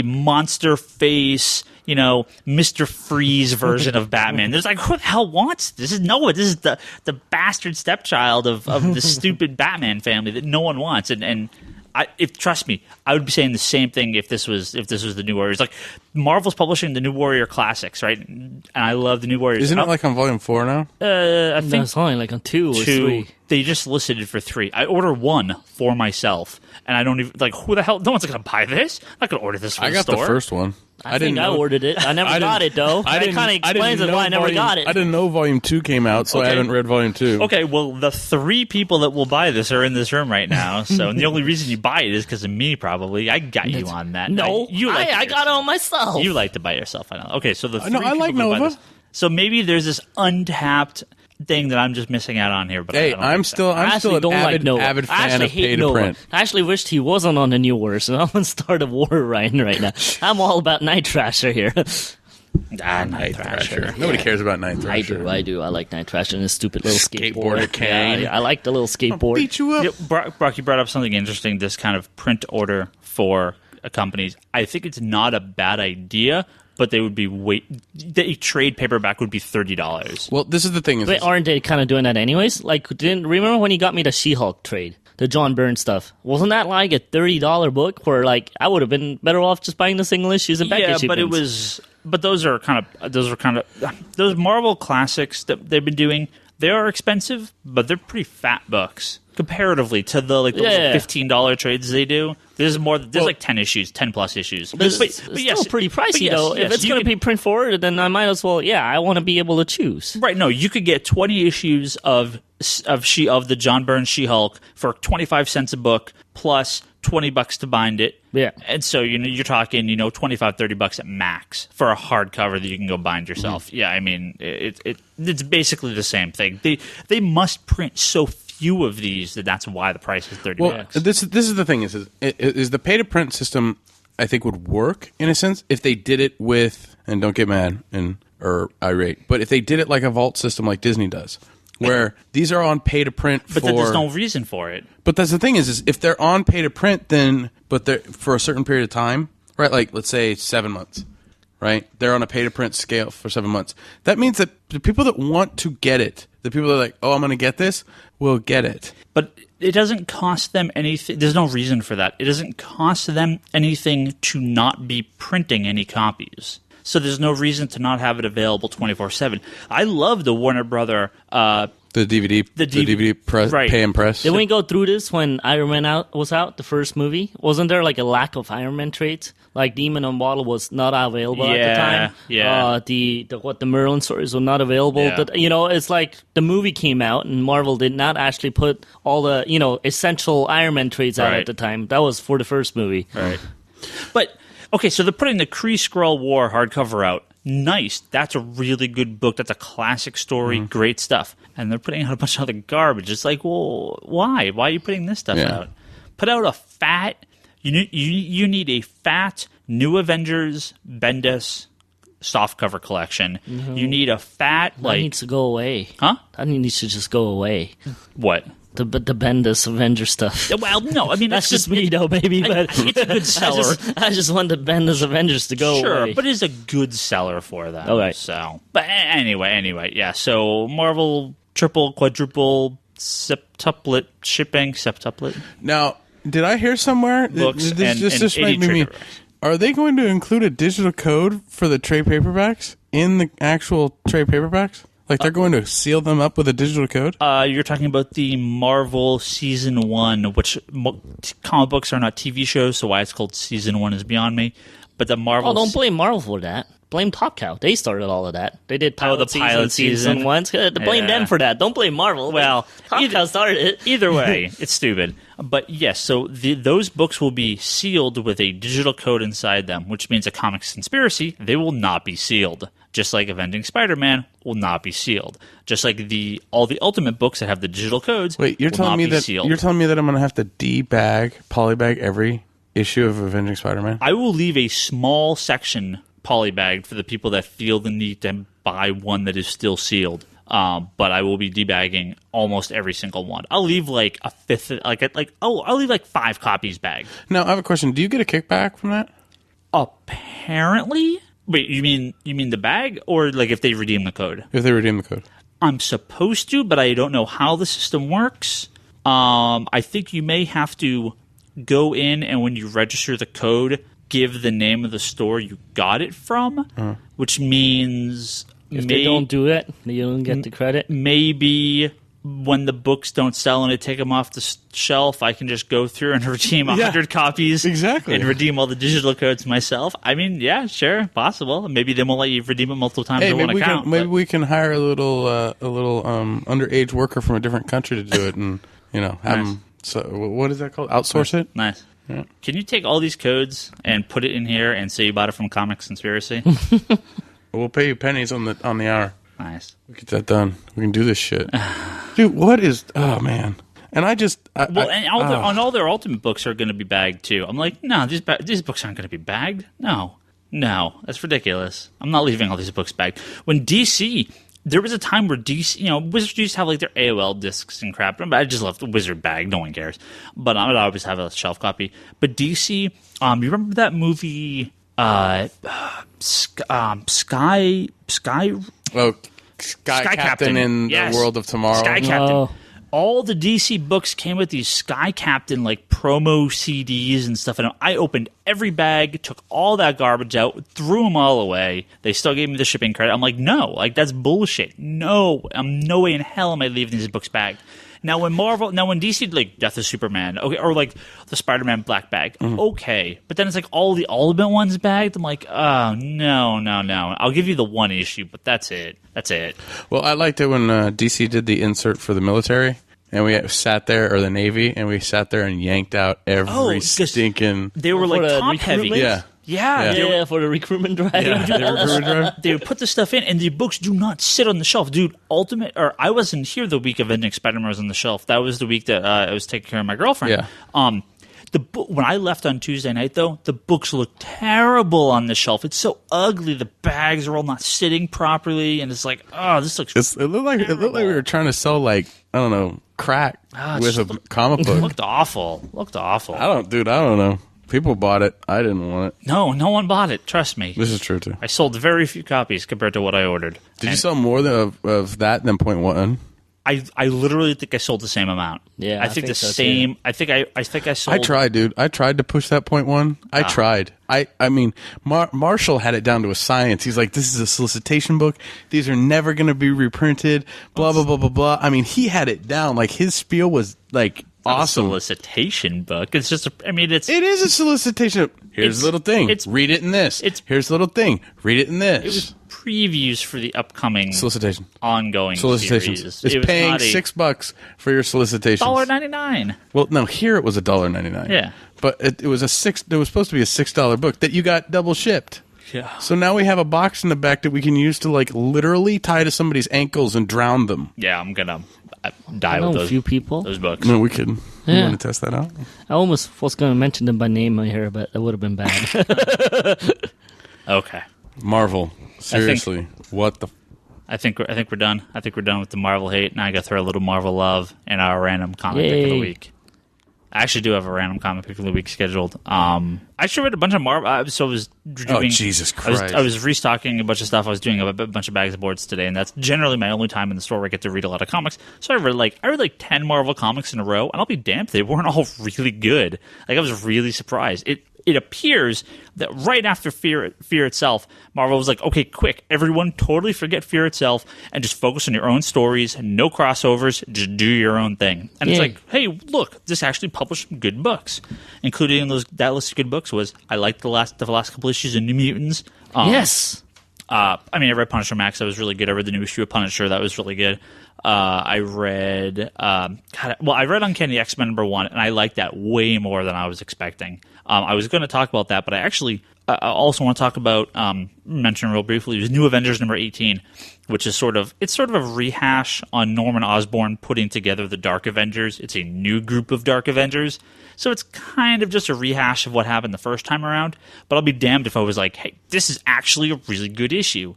monster face, you know, Mr. Freeze version of Batman. There's like, who the hell wants this? This is the bastard stepchild of the stupid Batman family that no one wants. And trust me, I would be saying the same thing if this was the New Warriors. Like Marvel's publishing the New Warrior classics, right? And I love the New Warriors. Isn't it like on volume 4 now? I think it's only like on 2 or 3. They just listed it for 3. I order 1 for myself, and I don't even like. Who the hell? No one's gonna buy this. I'm not gonna order this from the store. I got the first one. I think I ordered it. I never got it, though. That kind of explains why I never got it. I didn't know Volume 2 came out, so I haven't read Volume 2. Okay, well, the 3 people that will buy this are in this room right now, so and the only reason you buy it is because of me, probably. I got you on that. No, I got it on myself. You like to buy yourself, I know. Okay, so the 3 No, people I like that buy Nova. this. So maybe there's this untapped thing that I'm just missing out on here. But hey, I'm still an avid fan of pay to print. I actually wished he wasn't on the New Warriors, so I'm going to start a war, Ryan, right now. I'm all about Night Thrasher here. Night Thrasher. Nobody cares about Night Thrasher. I do. I like Night Thrasher and his stupid little Skateboarder Kane. Yeah, I like the little skateboard. I'll beat you up. Brock, you brought up something interesting, this kind of print order for companies. I think it's not a bad idea, but they would be the trade paperback would be $30. Well, this is the thing. Wait, aren't they kind of doing that anyways? Like, remember when you got me the She-Hulk trade, the John Byrne stuff? Wasn't that like a $30 book where like I would have been better off just buying the single issues and back issues? Yeah, but it was. But those Marvel classics that they've been doing. They are expensive, but they're pretty fat books comparatively to the $15 trades they do. There's like 10 issues, 10 plus issues. But still pretty pricey though. If it's going to be print forward, then I might as well. Yeah, I want to be able to choose. Right? No, you could get 20 issues of the John Byrne She-Hulk for 25 cents a book plus $20 to bind it. Yeah. And so, you're talking, $25-$30 at max for a hardcover that you can go bind yourself. Mm-hmm. Yeah, I mean, it's basically the same thing. They must print so few of these that's why the price is $30. Well, this is the thing is the pay to print system I think would work in a sense if they did it with, and don't get mad or irate, but if they did it like a vault system like Disney does. Where these are on pay to print but there's no reason for it. But that's the thing is if they're on pay to print, then but they're for a certain period of time, right? Like let's say 7 months, right? They're on a pay to print scale for 7 months. That means that the people that want to get it, the people that are like, oh, I'm going to get this, will get it. But it doesn't cost them anything. There's no reason for that. It doesn't cost them anything to not be printing any copies. So there's no reason to not have it available 24/7. I love the Warner Brother. The DVD press, right. pay and press. Did we go through this when Iron Man was out, the first movie? Wasn't there like a lack of Iron Man trades? Like Demon on Bottle was not available at the time. Yeah. The Merlin stories were not available. Yeah. But, it's like the movie came out and Marvel did not actually put all the essential Iron Man trades out at the time. That was for the first movie. Right. But okay, so they're putting the Kree-Skrull War hardcover out. Nice. That's a really good book. That's a classic story. Mm-hmm. Great stuff. And they're putting out a bunch of other garbage. It's like, well, why? Why are you putting this stuff out? Put out a fat... You need a fat New Avengers Bendis softcover collection. Mm-hmm. You need a fat... That needs to go away. Huh? That needs to just go away. What? The Bendis Avenger stuff. Well, no, I mean that's just me, though, baby. But it's a good seller. I just want the Bendis Avengers to go away. Sure, but it's a good seller for them. Okay. So, but anyway, yeah. So Marvel triple, quadruple, septuplet shipping, septuplet. Now, did I hear somewhere? Books this and might be me. Are they going to include a digital code for the trade paperbacks in the actual trade paperbacks? Like they're going to seal them up with a digital code? You're talking about the Marvel Season 1, which comic books are not TV shows, so why it's called Season 1 is beyond me. But the Marvel... Oh, don't blame Marvel for that. Blame Top Cow. They started all of that. They did pilot season once. Blame them for that. Don't blame Marvel. Well, Top Cow started it. Either way, it's stupid. But yes, so those books will be sealed with a digital code inside them, which means a comics conspiracy, they will not be sealed. Just like Avenging Spider-Man will not be sealed. Just like all the Ultimate books that have the digital codes. Wait, you're telling me that sealed. You're telling me that I'm going to have to polybag every issue of Avenging Spider-Man? I will leave a small section polybagged for the people that feel the need to buy one that is still sealed. But I will be debagging almost every single one. I'll leave like a fifth, I'll leave like 5 copies bagged. Now I have a question. Do you get a kickback from that? Apparently. Wait, you mean the bag, or like if they redeem the code? If they redeem the code, I'm supposed to, but I don't know how the system works. I think you may have to go in and when you register the code, give the name of the store you got it from, which means if they don't do it, you don't get the credit. Maybe when the books don't sell and I take them off the shelf, I can just go through and redeem 100 copies, exactly, and redeem all the digital codes myself. I mean, yeah, sure, possible. Maybe they won't let you redeem it multiple times in one account. Maybe we can hire a little underage worker from a different country to do it, and have them. So what is that called? Outsource it. Nice. Yeah. Can you take all these codes and put it in here and say you bought it from Comics Conspiracy? We'll pay you pennies on the hour. Nice. We get that done. We can do this shit. Dude, what is... Oh, man. And all their Ultimate books are going to be bagged, too. I'm like, no, these books aren't going to be bagged. No, that's ridiculous. I'm not leaving all these books bagged. When DC... There was a time where DC, Wizards used to have like their AOL discs and crap. But I just left the Wizard bag. No one cares. But I would always have a shelf copy. But DC, you remember that movie, Sky Captain in the World of Tomorrow. Sky Captain. Oh. All the DC books came with these Sky Captain like promo CDs and stuff. And I opened every bag, took all that garbage out, threw them all away. They still gave me the shipping credit. I'm like, no, like that's bullshit. No, no way in hell am I leaving these books bagged. Now when DC did like Death of Superman, okay, or like the Spider-Man black bag, okay, but then it's like all the Ultimate ones bagged. I'm like, oh no. I'll give you the one issue, but that's it. Well, I liked it when DC did the insert for the military, and we sat there, or the Navy, and we sat there and yanked out every stinking. They were like top heavy, Yeah, for the recruitment drive. They would put the stuff in, and the books do not sit on the shelf. Dude, I wasn't here the week Avenging Spider-Man was on the shelf. That was the week that I was taking care of my girlfriend. Yeah. When I left on Tuesday night, though, the books look terrible on the shelf. It's so ugly. The bags are all not sitting properly, and it's like, oh, this looks It looked like we were trying to sell, like, I don't know, crack with a comic book. Looked awful. I don't know. People bought it. I didn't want it. No one bought it. Trust me. This is true, too. I sold very few copies compared to what I ordered. Did you sell more of that than .1? I literally think I sold the same amount. Yeah, I think the same. Too. I think I sold. I tried, dude. I tried to push that .1. I tried. I mean, Marshall had it down to a science. He's like, this is a solicitation book. These are never going to be reprinted. Blah blah blah blah blah. I mean, he had it down. Like his spiel was like awesome. A solicitation book. It's just. It is a solicitation. Here's a little thing. Read it in this. Here's a little thing. Read it in this. It was previews for the upcoming solicitation ongoing solicitations. Series. It's paying $6 for your solicitation. $1.99. Well, no, here it was $1.99. Yeah, but it was It was supposed to be a $6 book that you got double shipped. Yeah. So now we have a box in the back that we can use to like literally tie to somebody's ankles and drown them. Yeah, I'm gonna die with those. A few people. Those books. No, we could. You want to test that out? I almost was going to mention them by name here, but that would have been bad. Okay. Marvel. Seriously, what the? I think we're done. I think we're done with the Marvel hate. Now I got to throw a little Marvel love in our random comic pick of the week. I actually do have a random comic pick of the week scheduled. I actually read a bunch of Marvel. So I was doing. Oh Jesus Christ! I was restocking a bunch of stuff. I was doing a bunch of bags of boards today, and that's generally my only time in the store where I get to read a lot of comics. So I read like 10 Marvel comics in a row, and I'll be damned, they weren't all really good. Like I was really surprised. it appears that right after Fear itself, Marvel was like, okay, quick, everyone totally forget Fear itself and just focus on your own stories, no crossovers, just do your own thing. And it's like, hey, look, this actually published some good books, including that list of good books was, I liked the last couple issues of New Mutants. Yes. I read Punisher Max. That was really good. I read the new issue of Punisher. That was really good. I read Uncanny X-Men #1, and I liked that way more than I was expecting. I was going to talk about that, but I also want to talk about, mention real briefly, it was New Avengers #18, which is sort of a rehash on Norman Osborn putting together the Dark Avengers. It's a new group of Dark Avengers. So it's kind of just a rehash of what happened the first time around, but I'll be damned if I was like, hey, this is actually a really good issue.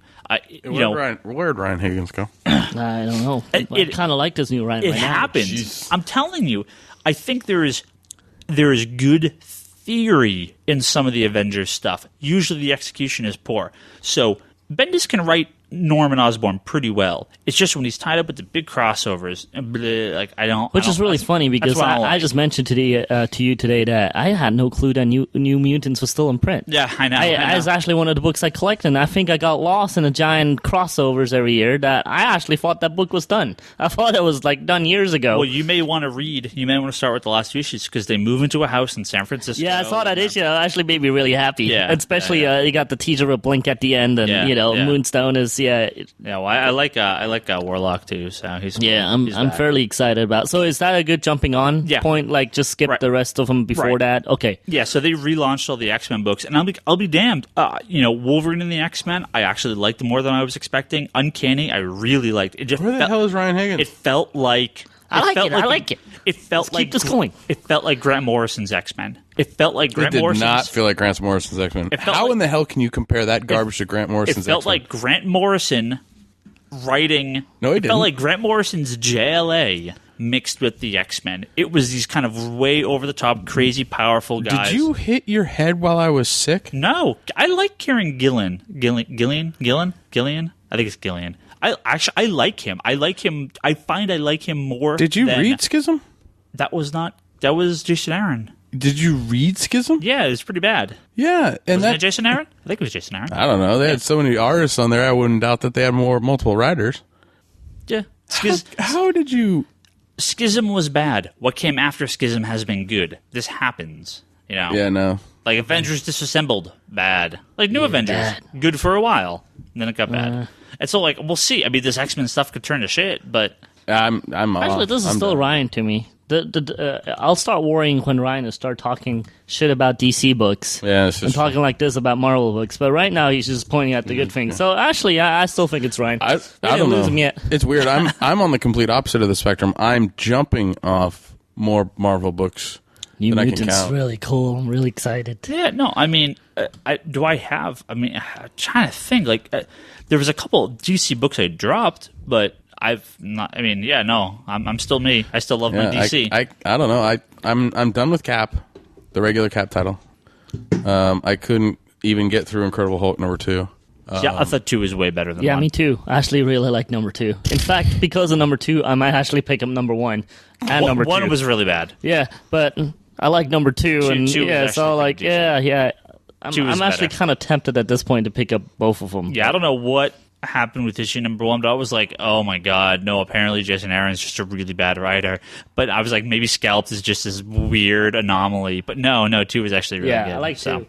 Where'd Ryan Higgins go? I don't know. I kind of like this new Ryan. It happens. I'm telling you. I think there is good theory in some of the Avengers stuff. Usually the execution is poor. So Bendis can write Norman Osborn pretty well. It's just when he's tied up with the big crossovers, I don't. Which is really funny because I just mentioned to you today that I had no clue that New Mutants was still in print. Yeah, I know. It's actually one of the books I collect, and I think I got lost in the giant crossovers every year that I actually thought that book was done. I thought it was done years ago. Well, you may want to start with the last two issues because they move into a house in San Francisco. Yeah, I saw that issue. It actually made me really happy. Yeah, especially you got the teaser of Blink at the end, and Moonstone is. Well, I like Warlock too. So he's I'm fairly excited about. So is that a good jumping on point? Like just skip the rest of them before that. Okay. Yeah. So they relaunched all the X-Men books, and I'll be damned. Wolverine and the X-Men, I actually liked more than I was expecting. Uncanny, I really liked. It just where the hell is Ryan Higgins? It felt like. I like it. It felt Let's keep this going. It felt like Grant Morrison's X-Men. It felt like Grant Morrison's. It did not feel like Grant Morrison's X-Men. How in the hell can you compare that garbage to Grant Morrison's X-Men? It felt like Grant Morrison writing. No, it didn't. It felt like Grant Morrison's JLA mixed with the X-Men. It was these kind of way over-the-top, crazy, powerful guys. Did you hit your head while I was sick? No. I like Kieran Gillen. Gillian? I think it's Gillian. I like him. I find I like him more. Did you read Schism? That was Jason Aaron. Did you read Schism? Yeah, it was pretty bad. Yeah, and Wasn't it Jason Aaron? I think it was Jason Aaron. I don't know. They had so many artists on there. I wouldn't doubt that they had multiple writers. Yeah. How did you? Schism was bad. What came after Schism has been good. This happens. Yeah, no. Like Avengers Disassembled, bad. Like New Avengers, bad. Good for a while, and then it got bad. And so, we'll see. I mean, this X-Men stuff could turn to shit, but I'm actually, this is still done. Ryan to me. I'll start worrying when Ryan will start talking shit about DC books and talking like this about Marvel books. But right now, he's just pointing out the good things. So actually, I still think it's Ryan. I don't lose him yet. It's weird. I'm on the complete opposite of the spectrum. I'm jumping off more Marvel books. New Mutants really cool. I'm really excited. Yeah, no, I mean, I'm trying to think. There was a couple DC books I dropped, but I've not. I mean, yeah, no, I'm still me. I still love my DC. I don't know. I'm done with Cap, the regular Cap title. I couldn't even get through Incredible Hulk #2. I thought 2 was way better than 1. Me too. I actually really like #2. In fact, because of #2, I might actually pick up #1 and #2. 1 was really bad. Yeah, but I like #2, and so I'm actually kind of tempted at this point to pick up both of them. Yeah, I don't know what happened with issue #1, but I was like, oh my god, no, apparently Jason Aaron's just a really bad writer. But I was like, maybe Scalped is just this weird anomaly. But no, 2 was actually really good. I like 2.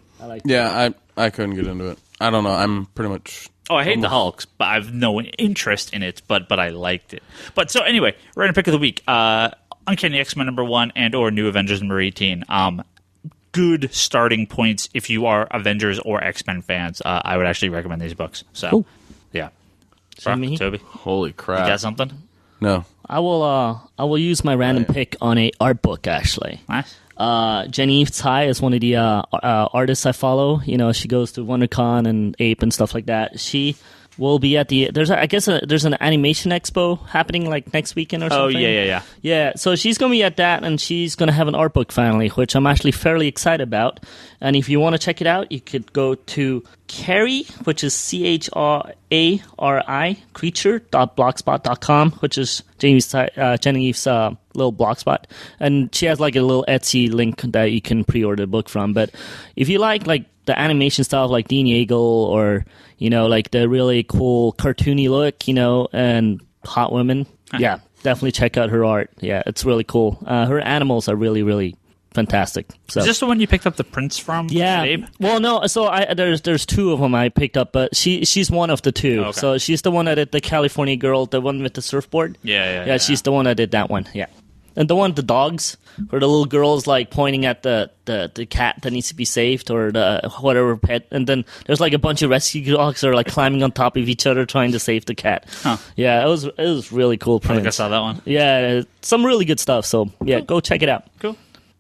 I couldn't get into it. I don't know. I'm pretty much... Oh, I hate the Hulks, but I have no interest in it, but I liked it. But so anyway, random pick of the week. Uncanny X-Men #1 and or New Avengers #18. Good starting points if you are Avengers or X-Men fans. I would actually recommend these books. So, cool. Yeah. Me? Toby? Holy crap. You got something? No. I will use my random pick on a art book, actually. Nice. Jenny Tsai is one of the artists I follow. She goes to WonderCon and Ape and stuff like that. She will be at there's an animation expo happening like next weekend or something. Oh, yeah. Yeah, so she's going to be at that, and she's going to have an art book finally, which I'm actually fairly excited about. And if you want to check it out, you could go to Carrie, which is CHRARI, creature.blogspot.com, which is Genevieve's little blogspot. And she has like a little Etsy link that you can pre-order the book from. But if you like the animation stuff like Dean Yeagle or, like the really cool cartoony look, and hot women, yeah, definitely check out her art. Yeah, it's really cool. Her animals are really, really fantastic. So. Is this the one you picked up the prints from? Yeah. Babe? Well, no. So there's two of them I picked up, but she's one of the two. Okay. So she's the one that did the California Girl, the one with the surfboard. Yeah. She's the one that did that one. Yeah. And the one with the dogs, where the little girl's like pointing at the cat that needs to be saved, or the whatever pet, and then there's like a bunch of rescue dogs that are like climbing on top of each other trying to save the cat. Huh. Yeah, it was really cool print. I think I saw that one. Yeah, some really good stuff. So yeah, go check it out. Cool.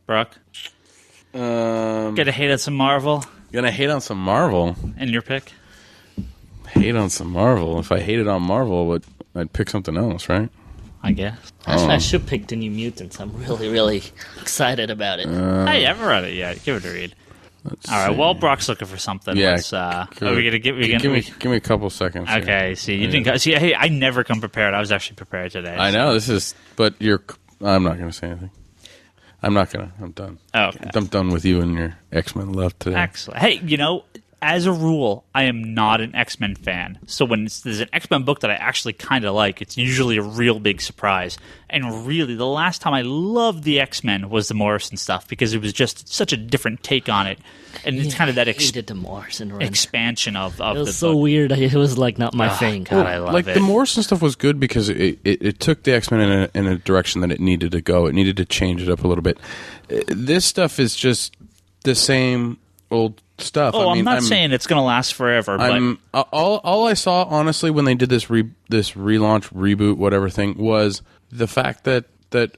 Brock, gonna hate on some Marvel. Gonna hate on some Marvel. And your pick? Hate on some Marvel. If I hated on Marvel, I'd pick something else, right? I guess. Actually, I should pick the New Mutants. I'm really, really excited about it. Hey, I haven't read it yet. Give it a read. All right. Well, Brock's looking for something. Yeah. Are we gonna give? Give me a couple seconds. Here. Okay. See, you didn't. See, hey, I never come prepared. I was actually prepared today. I know this is, but I'm not gonna say anything. I'm done. Oh, okay. I'm done with you and your X-Men love today. Excellent. Hey, as a rule, I am not an X-Men fan. So when there's an X-Men book that I actually kind of like, it's usually a real big surprise. And really, the last time I loved the X-Men was the Morrison stuff, because it was just such a different take on it. And it's kind of that hated the Morrison run. Expansion of it was the so book. weird. It was like not my thing. God, I love like it. the Morrison stuff was good because it took the X-Men in a direction that it needed to go. It needed to change it up a little bit. This stuff is just the same old stuff. Oh, I'm not saying it's going to last forever. But all I saw, honestly, when they did this relaunch, reboot, whatever thing, was the fact that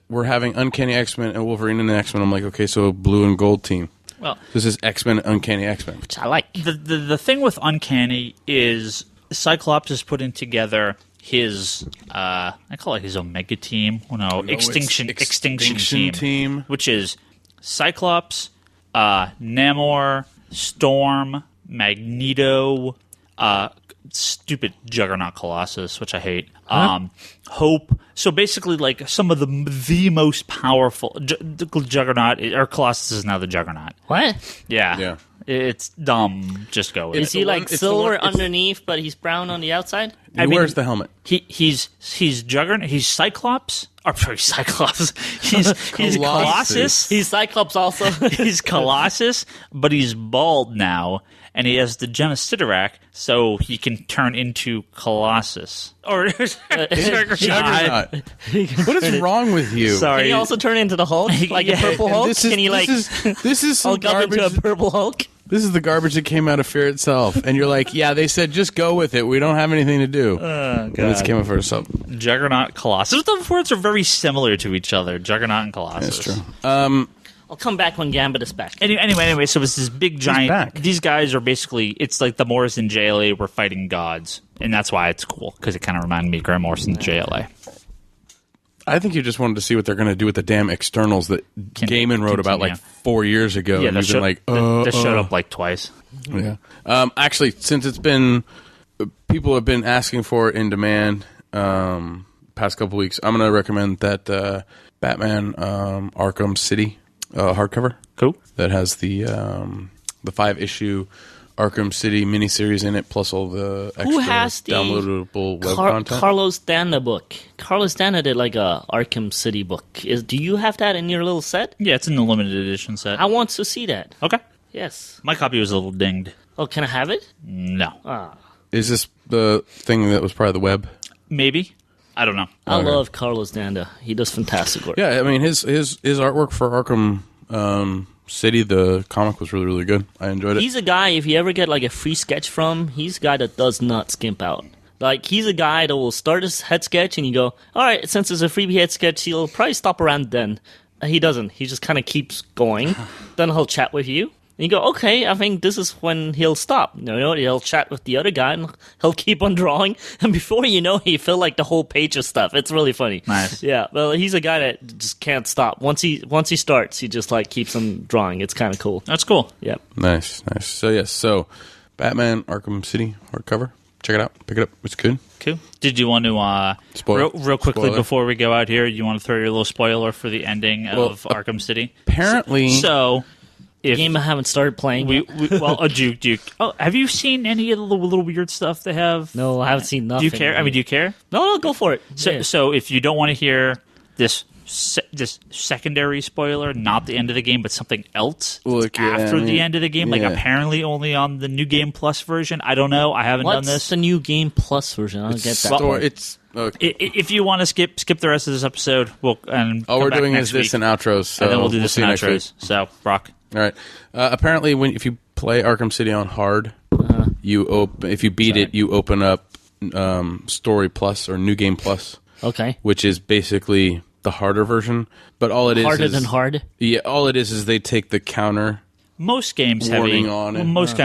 we're having Uncanny X-Men and Wolverine and X-Men. I'm like, okay, so blue and gold team. Well, this is X-Men, Uncanny X-Men, which I like. The thing with Uncanny is Cyclops is putting together his I call it his Omega team. Oh, no, Extinction team, which is Cyclops, Namor, Storm, Magneto, stupid Juggernaut Colossus, which I hate. Hope. So basically, like some of the most powerful Juggernaut, or Colossus is now the Juggernaut. What? Yeah. It's dumb. Just go with it. Is he like silver underneath, but he's brown on the outside? He wears the helmet. He's Juggernaut. He's Cyclops. Or sorry, Cyclops. He's Colossus. He's Cyclops also. He's Colossus, but he's bald now, and he has the gem of Sidorak, so he can turn into Colossus. Or Juggernaut. What is wrong with you? Sorry. Can he also turn into the Hulk, like a purple Hulk? Can he this is some Hulk up garbage. into a purple Hulk? This is the garbage that came out of Fear itself, and you're like, yeah, they said just go with it. We don't have anything to do. And this came out for itself. Juggernaut, Colossus. The words are very similar to each other. Juggernaut and Colossus. That's true. I'll come back when Gambit is back. Anyway, so it's this big giant. back. These guys are basically, it's like the Morrison JLA were fighting gods, and that's why it's cool, because it kind of reminded me of Grant Morrison's JLA. I think you just wanted to see what they're going to do with the damn externals that Gaiman wrote about like 4 years ago. Yeah, and that you've been like, showed up like twice. Yeah. Actually, since it's been, people have been asking for it in demand past couple weeks, I'm going to recommend that Batman Arkham City hardcover. Cool. That has the 5-issue Arkham City miniseries in it, plus all the extra Who has the downloadable web content. Carlos Dana book. Carlos Dana did like a Arkham City book. Do you have that in your little set? Yeah, it's in the limited edition set. I want to see that. Okay. Yes. My copy was a little dinged. Oh, can I have it? No. Is this the thing that was part of the web? Maybe. I don't know. I love Carlos Dana. He does fantastic work. Yeah, I mean his artwork for Arkham City, the comic, was really, really good. I enjoyed it. He's a guy, if you ever get like a free sketch from, he's a guy that does not skimp out. Like, he's a guy that will start his head sketch and you go, all right, since it's a freebie head sketch, he'll probably stop around then. He doesn't. He just kind of keeps going. Then he'll chat with you. And you go, okay, I think this is when he'll stop. He'll chat with the other guy, and he'll keep on drawing. And before you know, he fill like the whole page of stuff. It's really funny. Nice. Yeah, well, he's a guy that just can't stop. Once he starts, he just like keeps on drawing. It's kind of cool. That's cool. Yep. Nice. So yes, Batman Arkham City hardcover. Check it out. Pick it up. It's good. Cool. Did you want to real quickly Spoiler. before we go out here? You want to throw your little spoiler for the ending of Arkham City? Apparently, So. If Game I haven't started playing. Duke. Oh, have you seen any of the little weird stuff they have? No, I haven't seen nothing. Do you care? I mean, do you care? No, go for it. So if you don't want to hear this secondary spoiler, not the end of the game, but something else after the end of the game, like apparently only on the New Game Plus version. I don't know. I haven't done this. What's the New Game Plus version? I don't get that. It's if you want to skip the rest of this episode, all we're doing is this and outros, so and then we'll do this see and you next week. outros. So, Brock. All right. Apparently, if you play Arkham City on hard, if you beat it, you open up Story Plus or New Game Plus. Okay. Which is basically the harder version, but all it is harder than hard. Yeah, all it is they take the counter. Most games have most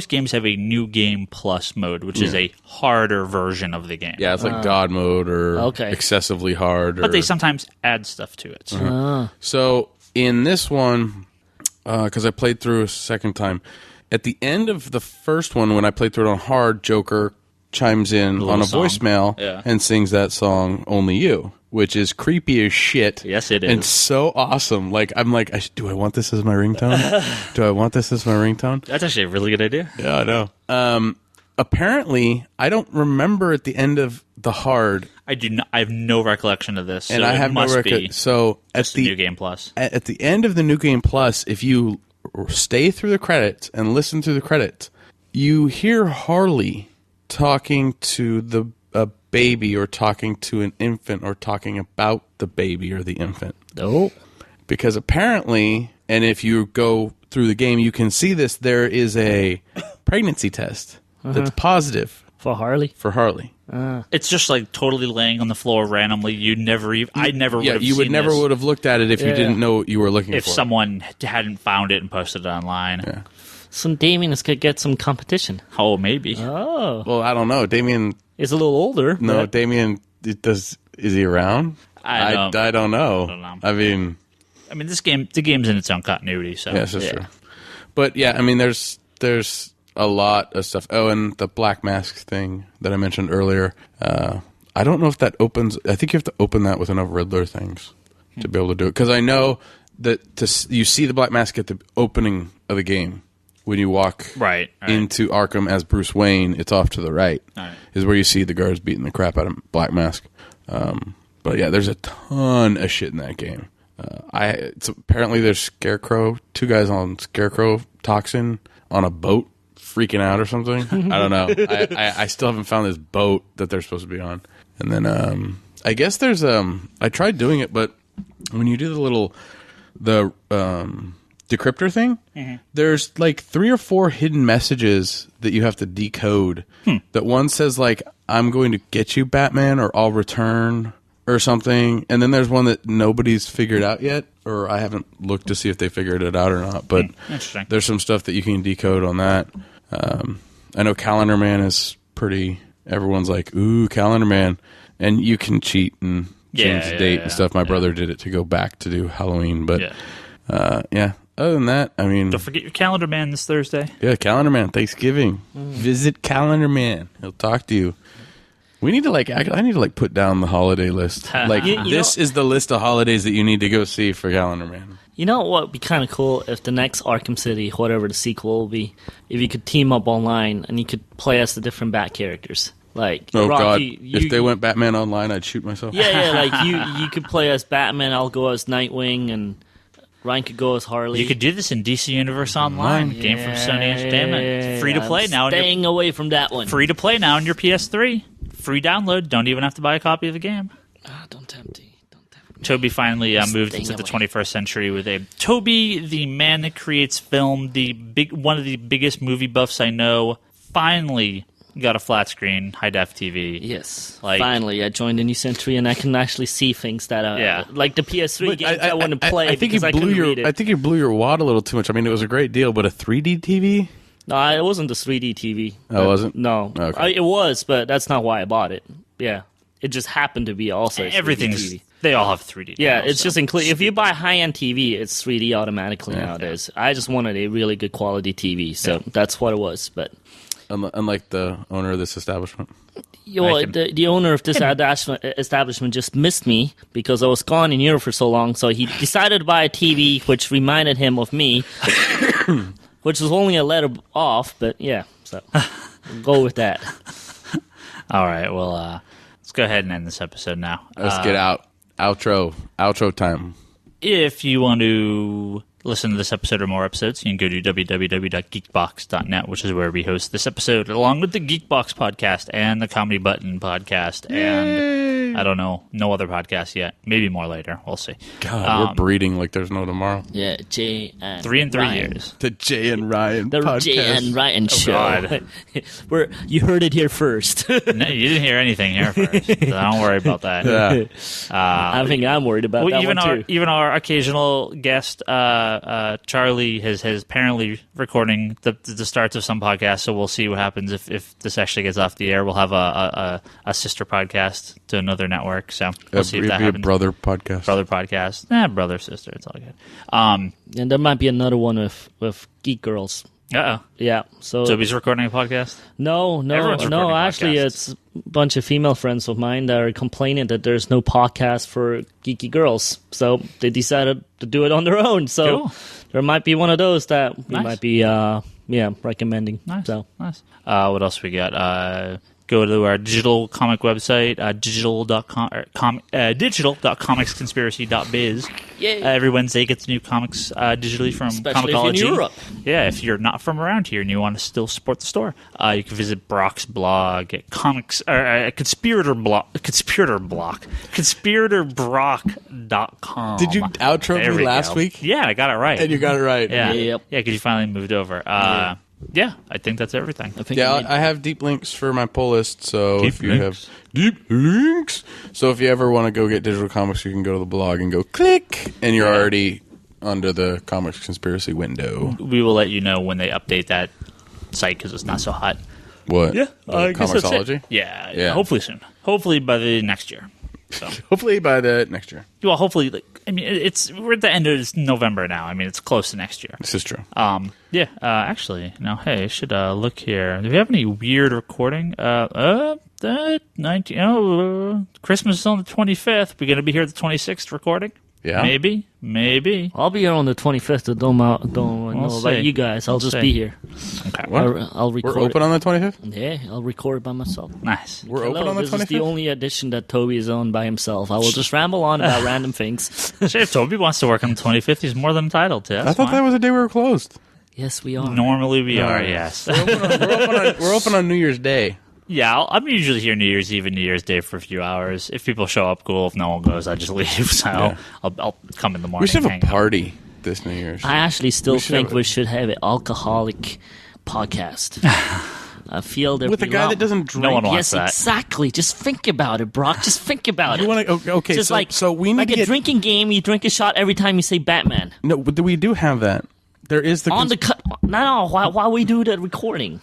games have a New Game Plus mode, which is a harder version of the game. Yeah, it's like God mode or excessively hard. But they sometimes add stuff to it. So in this one, because I played through a second time, at the end of the first one, when I played through it on hard, Joker chimes in on a voicemail and sings that song "Only You," which is creepy as shit. Yes, it is. And so awesome. Like, I'm like, do I want this as my ringtone? Do I want this as my ringtone? That's actually a really good idea. Yeah, I know. Apparently, I don't remember at the end of the hard. I do not. I have no recollection of this. And I have no recollection. So at the New Game Plus, at the end of the New Game Plus, if you stay through the credits and listen through the credits, you hear Harley talking to a baby or talking to an infant or talking about the baby or the infant. Oh. Because apparently, and if you go through the game, you can see this, there is a pregnancy test that's positive. For Harley? For Harley. It's just like totally laying on the floor randomly. I never would have you would seen never this would have looked at it if you didn't know what you were looking for. if someone hadn't found it and posted it online. Yeah. So Damien is going to get some competition. Oh, maybe. Oh. Well, I don't know. Damien... He's a little older. No, Damien, is he around? I don't know. I mean, the game's in its own continuity, so. Yes, that's true. But yeah, I mean, there's a lot of stuff. Oh, and the Black Mask thing that I mentioned earlier. I don't know if that opens... I think you have to open that with enough Riddler things to be able to do it. Because I know that you see the Black Mask at the opening of the game. When you walk into Arkham as Bruce Wayne, it's off to the right. Is where you see the guards beating the crap out of Black Mask. But yeah, there's a ton of shit in that game. Apparently there's Scarecrow, 2 guys on Scarecrow toxin on a boat freaking out or something. I don't know. I still haven't found this boat that they're supposed to be on. And then I guess there's I tried doing it, but when you do the decryptor thing, there's like 3 or 4 hidden messages that you have to decode. That one says like, "I'm going to get you, Batman," or "I'll return," or something. And then there's one that nobody's figured out yet, or I haven't looked to see if they figured it out or not. But there's some stuff that you can decode on that. I know Calendar Man is pretty... Everyone's like, "Ooh, Calendar Man." And you can cheat and change the date and stuff. My brother did it to go back to do Halloween. But other than that, I mean... Don't forget your Calendar Man this Thursday. Yeah, Calendar Man, Thanksgiving. Visit Calendar Man. He'll talk to you. We need to, I need to, put down the holiday list. This is the list of holidays that you need to go see for Calendar Man. You know what would be kind of cool if the next Arkham City, whatever the sequel will be, if you could team up online and you could play as the different Bat characters. Like, oh Rocky, God! If they went Batman online, I'd shoot myself. Yeah, like you could play as Batman, I'll go as Nightwing, and Ryan could go as Harley. You could do this in DC Universe Online, game from Sony Entertainment. It's free to play now. Staying away from that one. Free to play now on your PS3. Free download. Don't even have to buy a copy of the game. Don't tempt me. Toby finally moved into the 21st century with Toby, the man that creates film, one of the biggest movie buffs I know, finally got a flat screen, high def TV. Yes. Like- Finally, I joined a new century and I can actually see things that like the PS3 games I wouldn't play because I couldn't read it. I think you blew your wad a little too much. I mean, it was a great deal, but a 3D TV? No, it wasn't the 3D TV. Oh, it wasn't? No. Okay. It was, but that's not why I bought it. Yeah. It just happened to be also a 3D Everything's TV. they all have 3D. Yeah, now, it's so. just included. If you buy a high-end TV, it's 3D automatically nowadays. I just wanted a really good quality TV, so that's what it was. But Unlike the owner of this establishment. the owner of this establishment just missed me because I was gone in Europe for so long, so he decided to buy a TV, which reminded him of me, which was only a letter off, but yeah, so we'll go with that. All right, well, let's go ahead and end this episode now. Let's get out. Outro time. If you want to listen to this episode or more episodes, you can go to www.geekbox.net, which is where we host this episode, along with the Geekbox podcast and the Comedy Button podcast, and I don't know, no other podcast yet. Maybe more later. We'll see. God, we're breeding like there's no tomorrow. Yeah, Jay and 3 and 3 Ryan. years. The Jay and Ryan The podcast. Jay and Ryan show. God. You heard it here first. No, you didn't hear anything here first. So don't worry about that. Yeah. I think I'm worried about that one too. Even our occasional guest, Charlie, has apparently recording the starts of some podcasts. So we'll see what happens if this actually gets off the air. We'll have a sister podcast to another network. So we'll see if that happens. A brother podcast. Brother podcast. Brother, sister. It's all good. And there might be another one with Geek Girls. Uh-oh. Yeah. So Toby's recording a podcast? No. Everyone's recording Actually, podcasts. it's a bunch of female friends of mine that are complaining that there's no podcast for geeky girls. So they decided to do it on their own. So Cool. there might be one of those that we Nice. might be, recommending. Nice. So Nice. What else we got? Go to our digital comic website, digital.comicsconspiracy.biz. Yay. Every Wednesday gets new comics digitally from Especially if Comixology. you're in Europe. Yeah, if you're not from around here and you want to still support the store, you can visit Brock's blog at conspiratorbrock.com. Did you outro There me we last go. week? Yeah, I got it right. And you got it right. Yeah, Yep. yeah, because you finally moved over. Yeah, I think that's everything. I think Yeah, we made- I have deep links for my pull list. So Deep if you links? have deep links, so if you ever want to go get digital comics, you can go to the blog and go click, and you're already under the Comics Conspiracy window. We will let you know when they update that site because it's not so hot. What? I guess that's it. Comicsology. Yeah, Yeah. hopefully soon. Hopefully by the next year. So, Hopefully by the next year. well, hopefully, we're at the end of November now. I mean, it's close to next year. This is true. Actually, no. Hey, I should look here. Do we have any weird recording? 19. Christmas is on the 25th. We're gonna be here the 26th recording. Yeah. Maybe. I'll be here on the 25th. I don't know We'll about see. you guys. I'll We'll just see. be here. Okay. I'll record. We're open on the 25th? Yeah, I'll record by myself. Nice. We're open Hello, on the this 25th? is the only edition that Toby is on by himself. I will just ramble on about random things. Sure, if Toby wants to work on the 25th, he's more than entitled to. I thought that was the day we were closed. Yes, we are. Normally we are, Right. yes. We're open on New Year's Day. Yeah, I'm usually here New Year's Eve and New Year's Day for a few hours. If people show up, cool. If no one goes, I just leave. So I'll come in the morning. We should have hang a out. party this New Year's. I actually still should think have- we should have an alcoholic podcast. I feel there With a guy that doesn't drink. No one wants Yes, that. exactly. Just think about it, Brock. Just think about You it. want to? Okay, Just so we need like to a get. drinking game. You drink a shot every time you say Batman. No, but we do have that. There is the On the cut. No. Why we do the recording?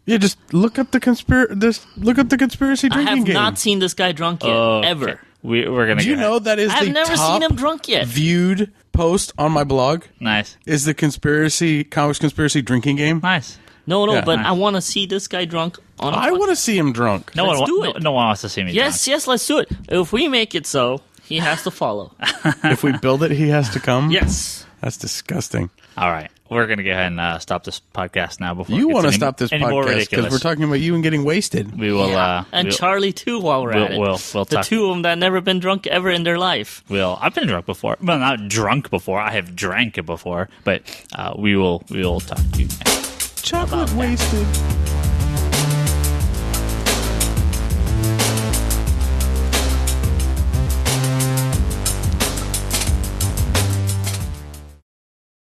Yeah, just look up the conspiracy I drinking have game. not seen this guy drunk yet, Okay. ever. We're gonna. Do you get know it. that is I've the never top seen him drunk yet. viewed post on my blog? Nice, Is the comics conspiracy drinking game? nice. No, Yeah. but Nice. I want to see this guy drunk. On a I want to see him drunk. No Let's one. do No, it. no one wants to see me. Yes, let's do it. If we make it so, he has to follow. If we build it, he has to come. Yes. That's disgusting. All right, we're gonna go ahead and stop this podcast now. Before You want to stop this any more podcast ridiculous. because we're talking about you and getting wasted. We will. And we'll, Charlie too. While we're at it, we'll the talk. two of them that never been drunk ever in their life. I've been drunk before. Well, not drunk before. I have drank it before. But we will talk to you next. Chocolate wasted.